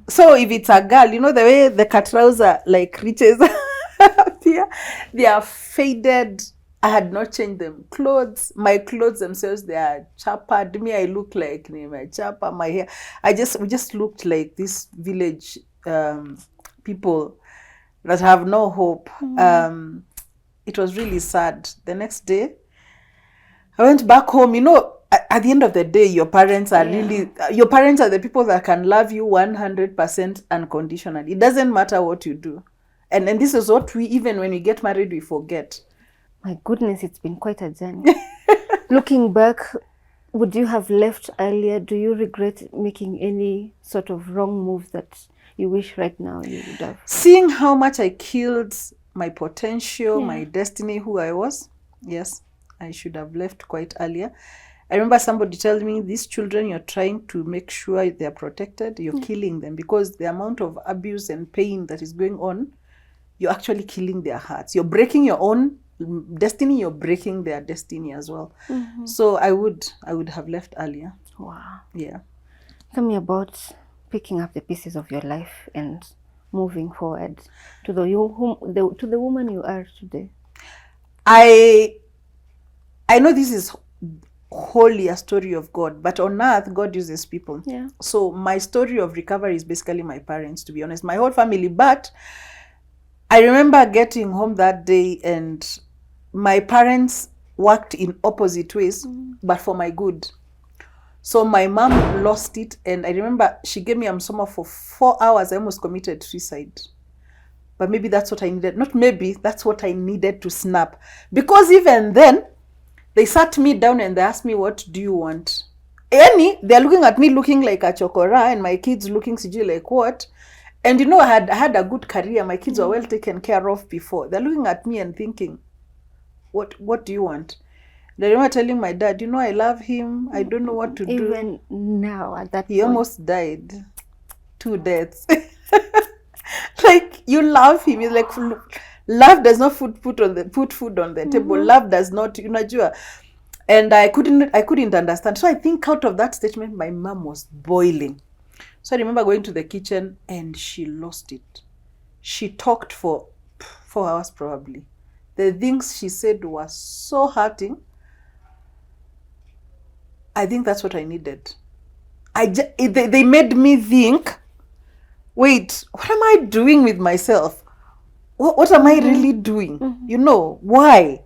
Speaker 1: So if it's a girl, the way the cut trouser like reaches here, they are faded. I had not changed them. My clothes themselves, they are chappered. Me, I look like my chapa, my hair. We just looked like this village people that have no hope. It was really sad. The next day, I went back home. At the end of the day, your parents are your parents are the people that can love you 100% unconditionally. It doesn't matter what you do. And this is what even when we get married, we forget.
Speaker 2: My goodness, it's been quite a journey. Looking back, would you have left earlier? Do you regret making any sort of wrong move that you wish right now you would have?
Speaker 1: Seeing how much I killed my potential, my destiny, who I was, yes, I should have left quite earlier. I remember somebody telling me, these children, you're trying to make sure they're protected, you're killing them, because the amount of abuse and pain that is going on, you're actually killing their hearts. You're breaking your own destiny, you're breaking their destiny as well. So I would have left earlier.
Speaker 2: Wow.
Speaker 1: Yeah.
Speaker 2: Tell me about picking up the pieces of your life and moving forward to the woman you are today.
Speaker 1: I know this is wholly a story of God, but on earth, God uses people.
Speaker 2: Yeah.
Speaker 1: So my story of recovery is basically my parents, to be honest, my whole family. But I remember getting home that day, and my parents worked in opposite ways, but for my good. So my mom lost it, and I remember she gave me Amsoma for 4 hours. I almost committed suicide. But maybe that's what I needed. Not maybe, that's what I needed to snap. Because even then, they sat me down and they asked me, what do you want? They're looking at me looking like a chokora, and my kids looking like what? And I had a good career. My kids were well taken care of before. They're looking at me and thinking, what do you want? I remember telling my dad, I love him. I don't know what to do.
Speaker 2: Even now, at that point.
Speaker 1: He almost died. 2 deaths. Like, you love him. It's like, love does not put food on the table. Love does not, And I couldn't understand. So I think out of that statement, my mom was boiling. So I remember going to the kitchen, and she lost it. She talked for 4 hours probably. The things she said were so hurting. I think that's what I needed. They made me think, wait, what am I doing with myself? What am I really doing? Why?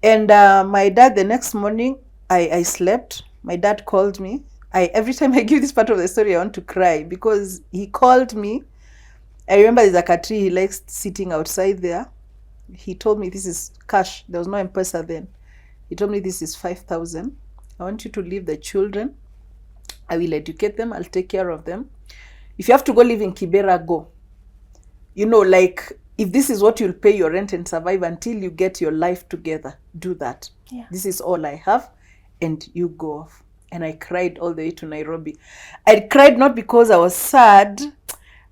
Speaker 1: And my dad, the next morning, I slept. My dad called me. Every time I give this part of the story, I want to cry, because he called me. I remember there's like a tree, he likes sitting outside there. He told me, this is cash. There was no M-Pesa then. He told me, this is 5,000. I want you to leave the children. I will educate them. I'll take care of them. If you have to go live in Kibera, go. Like, if this is what you'll pay your rent and survive until you get your life together, do that.
Speaker 2: Yeah.
Speaker 1: This is all I have, and you go off. And I cried all the way to Nairobi. I cried not because I was sad,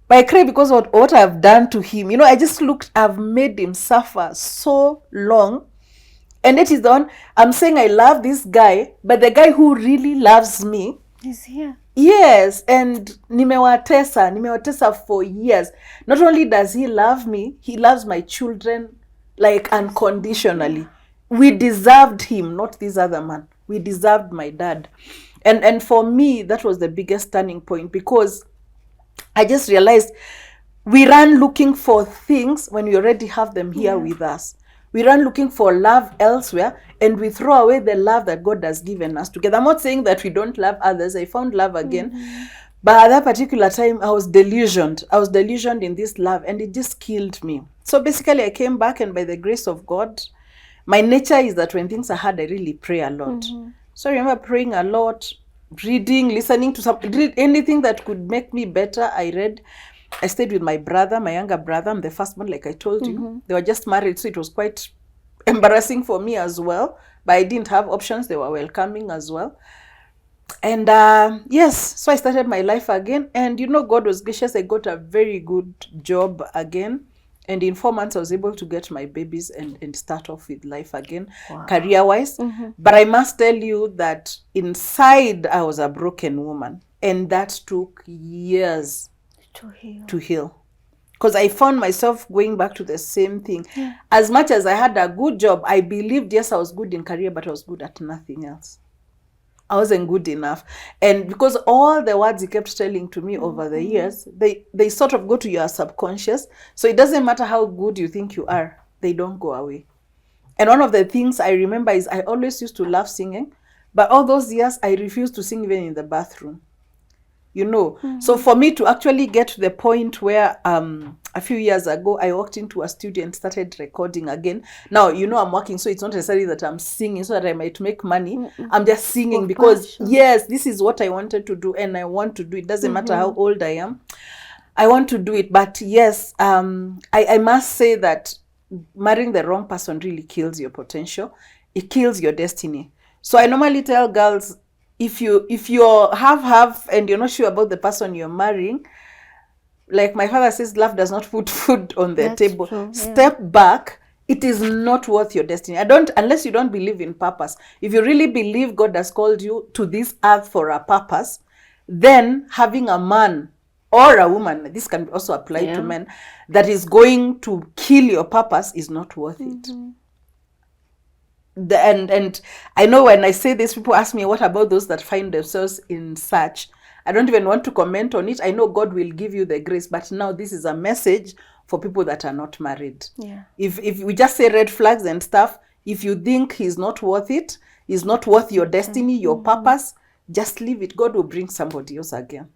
Speaker 1: but I cried because of what I've done to him. I've made him suffer so long. And that is the one, I'm saying I love this guy, but the guy who really loves me
Speaker 2: is here.
Speaker 1: Yes, and nimewatesa for years. Not only does he love me, he loves my children like unconditionally. We deserved him, not this other man. We deserved my dad. And for me, that was the biggest turning point, because I just realized we run looking for things when we already have them here with us. We run looking for love elsewhere, and we throw away the love that God has given us together. I'm not saying that we don't love others. I found love again. But at that particular time, I was delusioned. I was delusioned in this love, and it just killed me. So basically, I came back, and by the grace of God, my nature is that when things are hard, I really pray a lot. So I remember praying a lot, reading, listening to anything that could make me better, I read. I stayed with my brother, my younger brother. I'm the first one, like I told you. They were just married, so it was quite embarrassing for me as well. But I didn't have options. They were welcoming as well. And yes, so I started my life again. And God was gracious. I got a very good job again. And in 4 months, I was able to get my babies and start off with life again, career-wise. But I must tell you that inside, I was a broken woman. And that took years to heal. Because I found myself going back to the same thing. As much as I had a good job, I believed, yes, I was good in career, but I was good at nothing else. I wasn't good enough. And because all the words he kept telling to me over the years, they sort of go to your subconscious. So it doesn't matter how good you think you are, they don't go away. And one of the things I remember is I always used to love singing, but all those years I refused to sing even in the bathroom. So for me to actually get to the point where a few years ago I walked into a studio and started recording again. Now I'm working, so it's not necessarily that I'm singing so that I might make money. I'm just singing because yes, this is what I wanted to do and I want to do it. Doesn't matter how old I am, I want to do it. But yes, I must say that marrying the wrong person really kills your potential. It kills your destiny. So I normally tell girls, if you're half and you're not sure about the person you're marrying, like my father says, love does not put food on the table. True, yeah. Step back. It is not worth your destiny. Unless you don't believe in purpose. If you really believe God has called you to this earth for a purpose, then having a man or a woman, this can also apply to men, that is going to kill your purpose is not worth it. And I know when I say this, people ask me, what about those that find themselves in search? I don't even want to comment on it. I know God will give you the grace, but now this is a message for people that are not married. Yeah. If we just say red flags and stuff, if you think he's not worth it, he's not worth your destiny, your purpose, just leave it. God will bring somebody else again.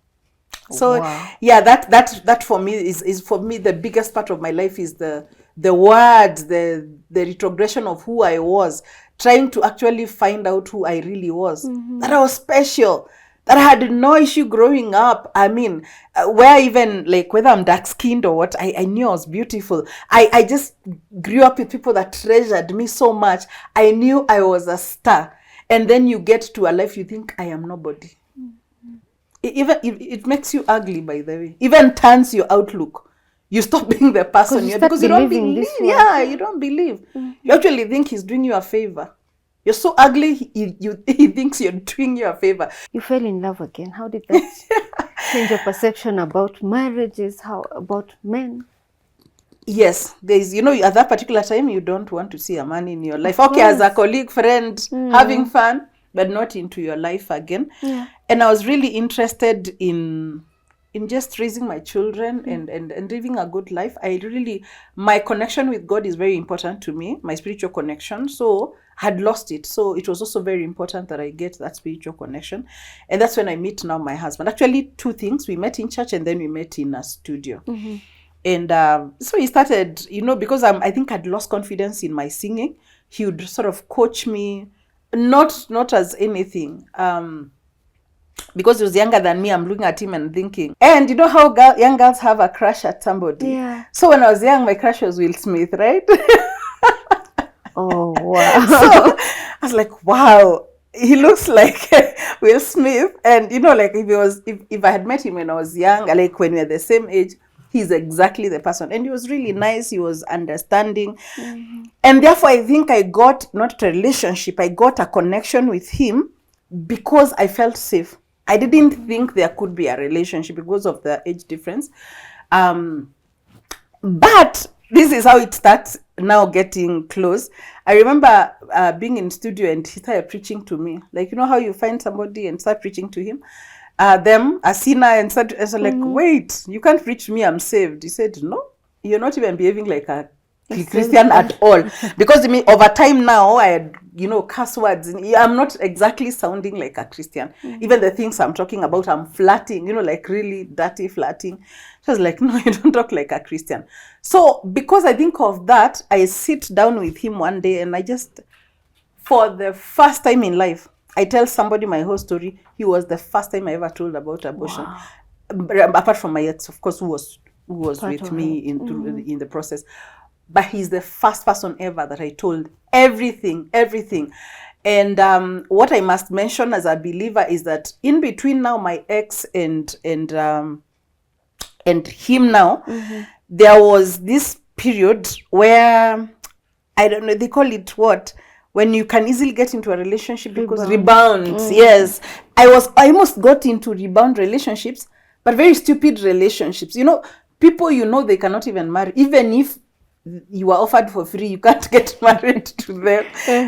Speaker 1: So yeah, that for me is for me the biggest part of my life is the word, the retrogression of who I was, trying to actually find out who I really was, that I was special, that I had no issue growing up. I mean, where even like whether I'm dark skinned or what, I knew I was beautiful. I just grew up with people that treasured me so much. I knew I was a star. And then you get to a life you think I am nobody. It makes you ugly, by the way. Even turns your outlook. You stop being the person you are because you don't believe. Yeah, you don't believe. You actually think he's doing you a favor. You're so ugly, he thinks you're doing you a favor.
Speaker 2: You fell in love again. How did that change your perception about marriages? How about men?
Speaker 1: Yes, there's, at that particular time, you don't want to see a man in your life. Okay, as a colleague, friend, having fun, but not into your life again. Yeah. And I was really interested in just raising my children and living a good life. My connection with God is very important to me, my spiritual connection. So I had lost it. So it was also very important that I get that spiritual connection. And that's when I meet now my husband. Actually, two things. We met in church and then we met in a studio. And so he started, because I think I'd lost confidence in my singing. He would sort of coach me, not as anything. Because he was younger than me, I'm looking at him and thinking. And you know how young girls have a crush at somebody? Yeah. So when I was young, my crush was Will Smith, right?
Speaker 2: Oh, wow.
Speaker 1: So I was like, wow, he looks like Will Smith. And, like if I had met him when I was young, like when we were the same age, he's exactly the person. And he was really nice. He was understanding. And therefore, I think I got not a relationship, I got a connection with him because I felt safe. I didn't think there could be a relationship because of the age difference. But this is how it starts now getting close. I remember being in studio and he started preaching to me. Like, how you find somebody and start preaching to him? Them, a sinner, and said, like, wait, you can't preach me, I'm saved. He said, no, you're not even behaving like a Christian at all. Because over time now, I had, curse words. I'm not exactly sounding like a Christian. Even the things I'm talking about, I'm flirting, like really dirty flirting. So I was like, no, you don't talk like a Christian. So because I think of that, I sit down with him one day and I just, for the first time in life, I tell somebody my whole story. He was the first time I ever told about abortion. Wow. Apart from my ex, of course, who was with me in the process. But he's the first person ever that I told everything. And what I must mention as a believer is that in between now my ex and him now, there was this period where, I don't know, they call it what? When you can easily get into a relationship because rebounds. Yes. I almost got into rebound relationships, but very stupid relationships. People they cannot even marry, even if you are offered for free, you can't get married to them.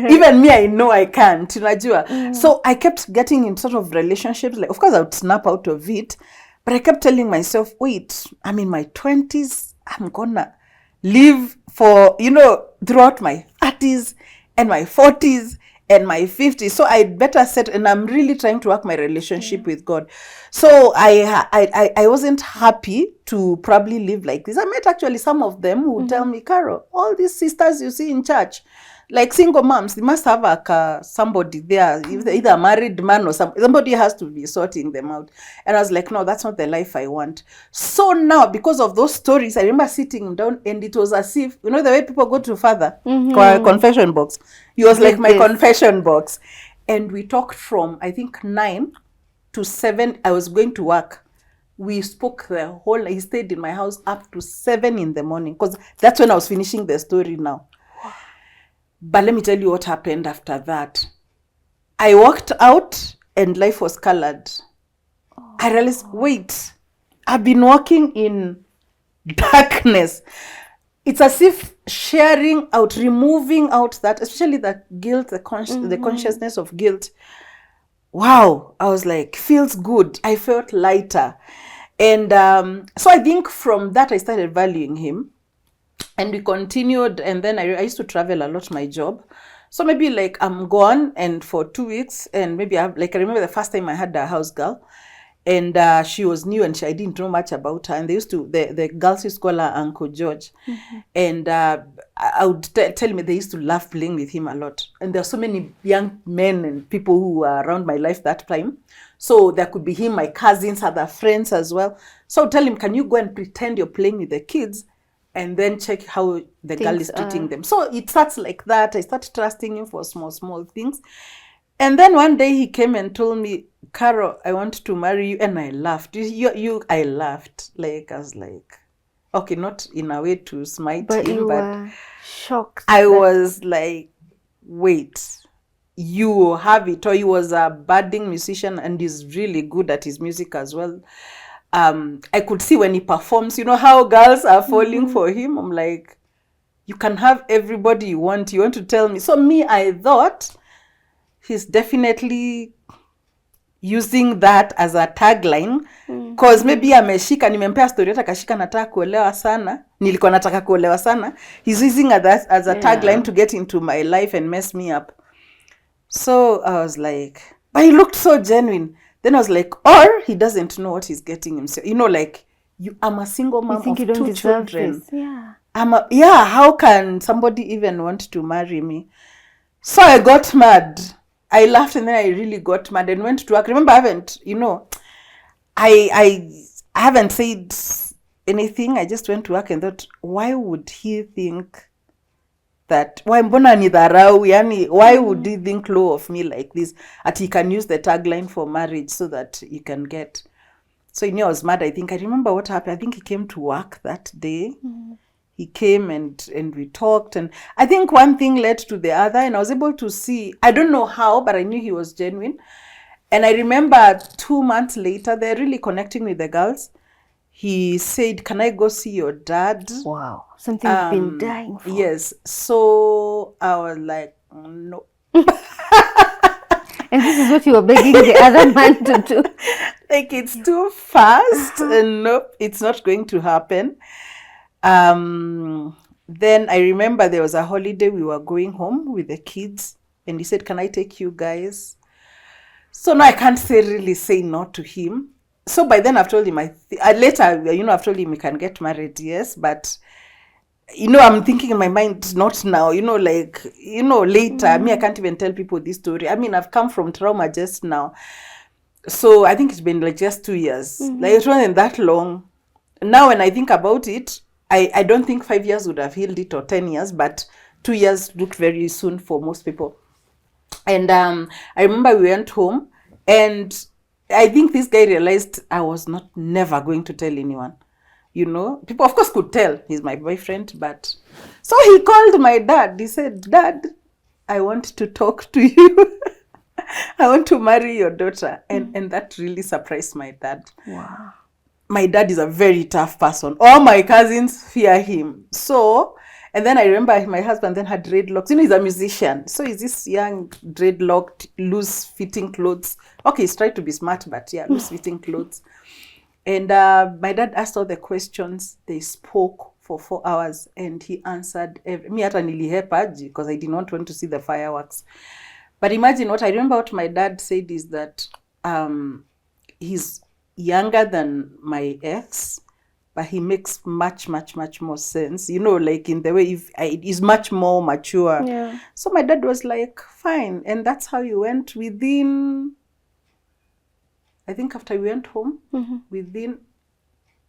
Speaker 1: Even me, I know I can't, unajua. So I kept getting in sort of relationships, like, of course I would snap out of it, but I kept telling myself, wait, I'm in my 20s, I'm gonna live for, throughout my 30s and my 40s and my 50s. So I'd better set, and I'm really trying to work my relationship with God. So I wasn't happy to probably live like this. I met actually some of them who would tell me, Carol, all these sisters you see in church, like single moms, they must have somebody there, either a married man or somebody has to be sorting them out. And I was like, no, that's not the life I want. So now, because of those stories, I remember sitting down, and it was as if, the way people go to Father, confession box. It was like my confession box. And we talked from, I think, 9 to 7. I was going to work. We spoke the whole, he stayed in my house up to 7 in the morning, because that's when I was finishing the story now. But let me tell you what happened after that. I walked out and life was colored. I realized, wait, I've been walking in darkness. It's as if sharing out, removing out that, especially that guilt, the consciousness of guilt. Wow, I was like, feels good. I felt lighter. And so I think from that I started valuing him. And we continued, and then I used to travel a lot, my job. So maybe like I'm gone and for 2 weeks, and maybe I remember the first time I had a house girl, and she was new, and I didn't know much about her. And they used to, the girls used to call her Uncle George. And I would tell me they used to love playing with him a lot. And there are so many young men and people who were around my life that time. So there could be him, my cousins, other friends as well. So I would tell him, can you go and pretend you're playing with the kids, and then check how the girl is treating them. So it starts like that. I started trusting him for small things. And then one day he came and told me, Carol, I want to marry you. And I laughed. I laughed. Like, I was like, okay, not in a way to smite
Speaker 2: but
Speaker 1: him,
Speaker 2: you
Speaker 1: but
Speaker 2: were shocked.
Speaker 1: I was like, wait, you have it. Or he was a budding musician, and he's really good at his music as well. I could see when he performs, how girls are falling for him. I'm like, you can have everybody you want. You want to tell me? So me, I thought he's definitely using that as a tagline, because maybe ameshika, nimempea story hata kashika nataka kuolewa sana. Nilikuwa nataka kuolewa sana. He's using that as a tagline to get into my life and mess me up. So I was like, but he looked so genuine. Then I was like, or he doesn't know what he's getting himself. Like, I'm a single mom of 2 children.
Speaker 2: This. Yeah.
Speaker 1: How can somebody even want to marry me? So I got mad. I laughed, and then I really got mad and went to work. Remember, I haven't, I haven't said anything. I just went to work and thought, why would he think that, why mbona nidharau, yani, why would he think low of me like this, that he can use the tagline for marriage so that you can get. So I was mad. I remember what happened. I think he came to work that day. He came and we talked, and I think one thing led to the other, and I was able to see, I don't know how, but I knew he was genuine. And I remember 2 months later, they're really connecting with the girls. He said, can I go see your dad?
Speaker 2: Wow. Something you've been dying for.
Speaker 1: Yes. So I was like, no.
Speaker 2: And this is what you were begging the other man to do.
Speaker 1: Like, it's too fast. And nope, it's not going to happen. Then I remember there was a holiday. We were going home with the kids. And he said, can I take you guys? So now I can't really say no to him. So by then I've told him, later, I've told him we can get married, yes, but, I'm thinking in my mind, not now, later. Me, I can't even tell people this story. I mean, I've come from trauma just now. So I think it's been like just 2 years. Like, it wasn't that long. Now when I think about it, I don't think 5 years would have healed it, or 10 years, but 2 years looked very soon for most people. And I remember we went home, and I think this guy realized I was never going to tell anyone. People of course could tell he's my boyfriend, but so he called my dad. He said, Dad, I want to talk to you. I want to marry your daughter. And that really surprised my dad.
Speaker 2: Wow.
Speaker 1: My dad is a very tough person. All my cousins fear him. So, And then I remember my husband then had dreadlocks. You know, he's a musician. So he's this young, dreadlocked, loose-fitting clothes. Okay, he's tried to be smart, but yeah, loose-fitting clothes. And my dad asked all the questions. They spoke for 4 hours, and he answered me hata nilihepa because I did not want to see the fireworks. But imagine what I remember what my dad said is that he's younger than my ex, but he makes much more sense, you know, like in the way he's much more mature.
Speaker 2: Yeah.
Speaker 1: So my dad was like, fine. And that's how he went. Within, I think after we went home, within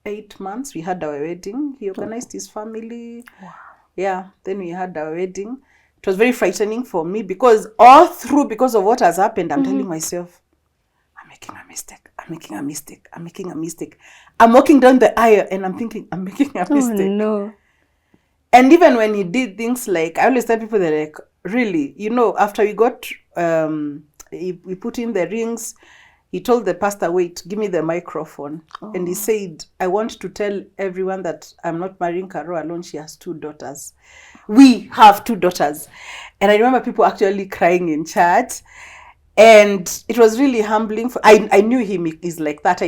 Speaker 1: 8 months, we had our wedding. He organized his family.
Speaker 2: Wow.
Speaker 1: Yeah, then we had our wedding. It was very frightening for me because all through, because of what has happened, I'm telling myself, I'm making a mistake. I'm making a mistake. I'm making a mistake. I'm walking down the aisle and I'm thinking, I'm making a mistake.
Speaker 2: Oh, no.
Speaker 1: And even when he did things like, I always tell people that, like, really, you know, after we got, we put in the rings, he told the pastor, wait, give me the microphone. And he said, I want to tell everyone that I'm not marrying Caro alone. She has 2 daughters. We have 2 daughters. And I remember people actually crying in church. And it was really humbling. I knew him is like that.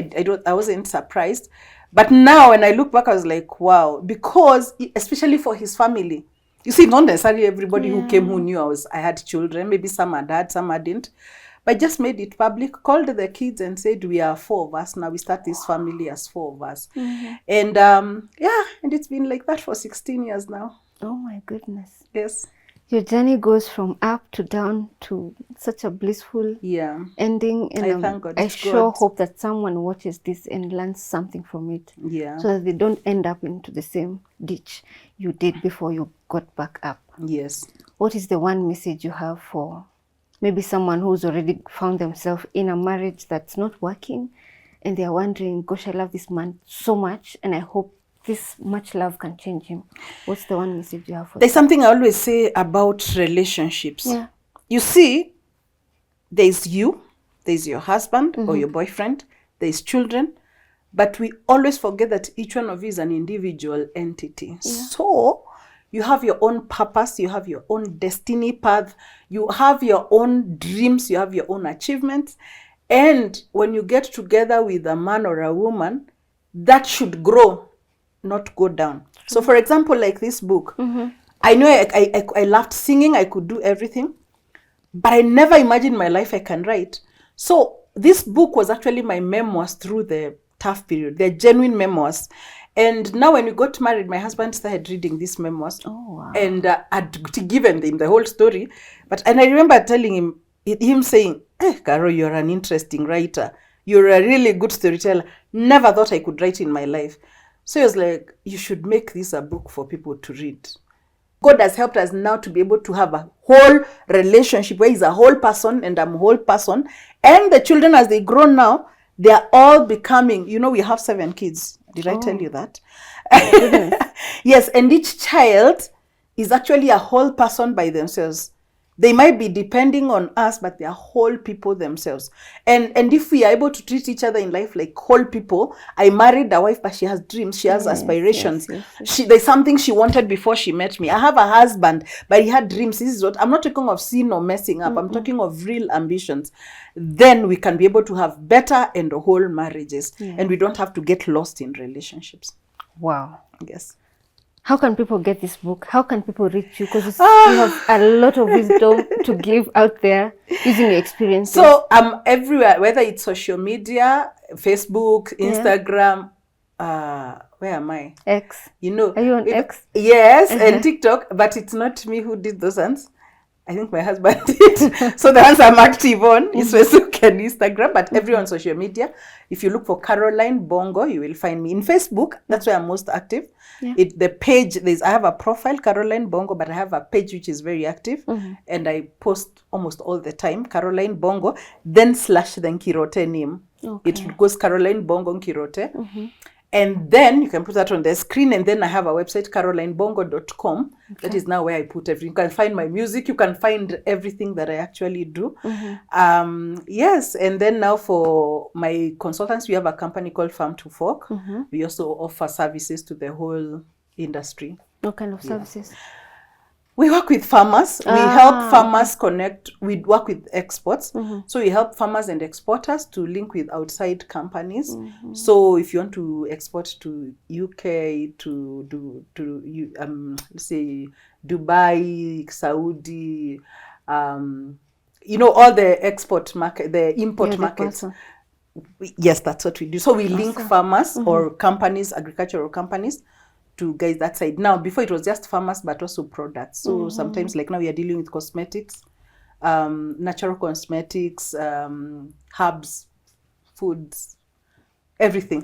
Speaker 1: I wasn't surprised. But now when I look back, I was like, wow. Because especially for his family. You see, not necessarily everybody who came who knew I had children. Maybe some had, some hadn't. But I just made it public, called the kids and said, we are 4 of us. Now we start this family as 4 of us. And yeah, and it's been like that for 16 years now.
Speaker 2: Oh my goodness.
Speaker 1: Yes.
Speaker 2: Your journey goes from up to down to such a blissful ending. And
Speaker 1: I thank God.
Speaker 2: I sure hope that someone watches this and learns something from it.
Speaker 1: Yeah.
Speaker 2: So that they don't end up into the same ditch you did before you got back up.
Speaker 1: Yes.
Speaker 2: What is the one message you have for maybe someone who's already found themselves in a marriage that's not working and they're wondering, gosh, I love this man so much and I hope this much love can change him? What's the one message you have for
Speaker 1: There's something I always say about relationships.
Speaker 2: Yeah.
Speaker 1: You see, there's you, there's your husband or your boyfriend, there's children, but we always forget that each one of you is an individual entity. Yeah. So you have your own purpose, you have your own destiny path, you have your own dreams, you have your own achievements. And when you get together with a man or a woman, that should grow, not go down. So for example, like this book, I know I loved singing, I could do everything, but I never imagined my life I can write. So this book was actually my memoirs through the tough period. They're genuine memoirs. And now when we got married, my husband started reading these memoirs. Oh, wow. And I'd given him the whole story. And I remember telling him saying, Caro, you're an interesting writer. You're a really good storyteller. Never thought I could write in my life. So he was like, you should make this a book for people to read. God has helped us now to be able to have a whole relationship where he's a whole person and I'm a whole person. And the children, as they grow now, they are all becoming, you know, we have 7 kids. Did I tell you that? Yes, and each child is actually a whole person by themselves. They might be depending on us, but they are whole people themselves. And if we are able to treat each other in life like whole people, I married a wife, but she has dreams, she has aspirations. Yes. There's something she wanted before she met me. I have a husband, but he had dreams. This is what I'm not talking of sin or messing up. I'm talking of real ambitions. Then we can be able to have better and whole marriages, and we don't have to get lost in relationships.
Speaker 2: Wow.
Speaker 1: Yes.
Speaker 2: How can people get this book? How can people reach you? Because you have a lot of wisdom to give out there using your experiences. So
Speaker 1: I'm everywhere, whether it's social media, Facebook, Instagram, where am I?
Speaker 2: X.
Speaker 1: You know.
Speaker 2: Are you on X?
Speaker 1: Yes, and TikTok, but it's not me who did those ones. I think my husband did. So the ones I'm active on is Facebook and Instagram, but everyone on social media. If you look for Caroline Bongo, you will find me. In Facebook, that's where I'm most active. Yeah. The page, I have a profile, Caroline Bongo, but I have a page which is very active. And I post almost all the time, Caroline Bongo, then / the Nkirote name. Okay. It goes Caroline Bongo Nkirote. And then you can put that on the screen. And then I have a website, carolinebongo.com. Okay. That is now where I put everything. You can find my music. You can find everything that I actually do. Yes. And then now for my consultants, we have a company called Farm to Fork. We also offer services to the whole industry.
Speaker 2: What kind of services?
Speaker 1: We work with farmers. We help farmers connect. We work with exports. So we help farmers and exporters to link with outside companies. So if you want to export to UK, let's say Dubai, Saudi, all the export market, the import markets. Yes, that's what we do. So we link farmers or companies, agricultural companies, to guys that side. Now, before it was just farmers, but also products. So sometimes, like now, we are dealing with cosmetics, natural cosmetics, herbs, foods, everything.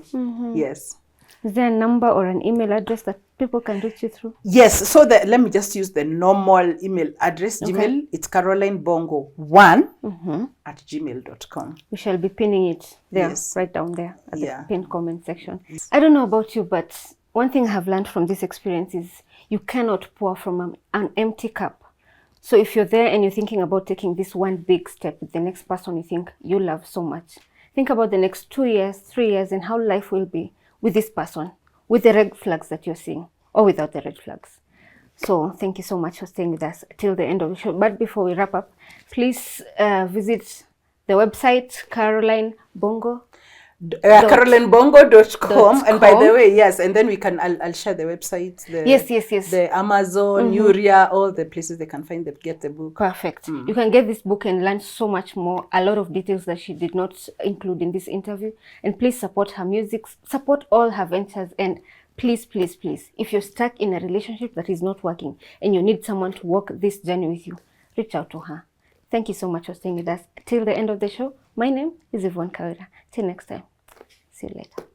Speaker 1: Yes.
Speaker 2: Is there a number or an email address that people can reach you through?
Speaker 1: Yes. So let me just use the normal email address. Gmail. It's Caroline Bongo 1 at gmail.com.
Speaker 2: We shall be pinning it there, right down there at the pinned comment section. I don't know about you, but one thing I have learned from this experience is you cannot pour from an empty cup. So if you're there and you're thinking about taking this one big step with the next person you think you love so much, think about the next 2 years, 3 years, and how life will be with this person, with the red flags that you're seeing, or without the red flags. So thank you so much for staying with us till the end of the show. But before we wrap up, please visit the website, Caroline Bongo.
Speaker 1: CarolineBongo.com. And by the way, and then I'll share the websites, the Amazon, Uria, all the places they can get the book.
Speaker 2: Perfect. You can get this book and learn so much more, a lot of details that she did not include in this interview. And please support her music, support all her ventures, and please, please, please, if you're stuck in a relationship that is not working and you need someone to walk this journey with you, reach out to her. Thank you so much for staying with us till the end of the show. My name is Yvonne Kawira. Till next time. See you later.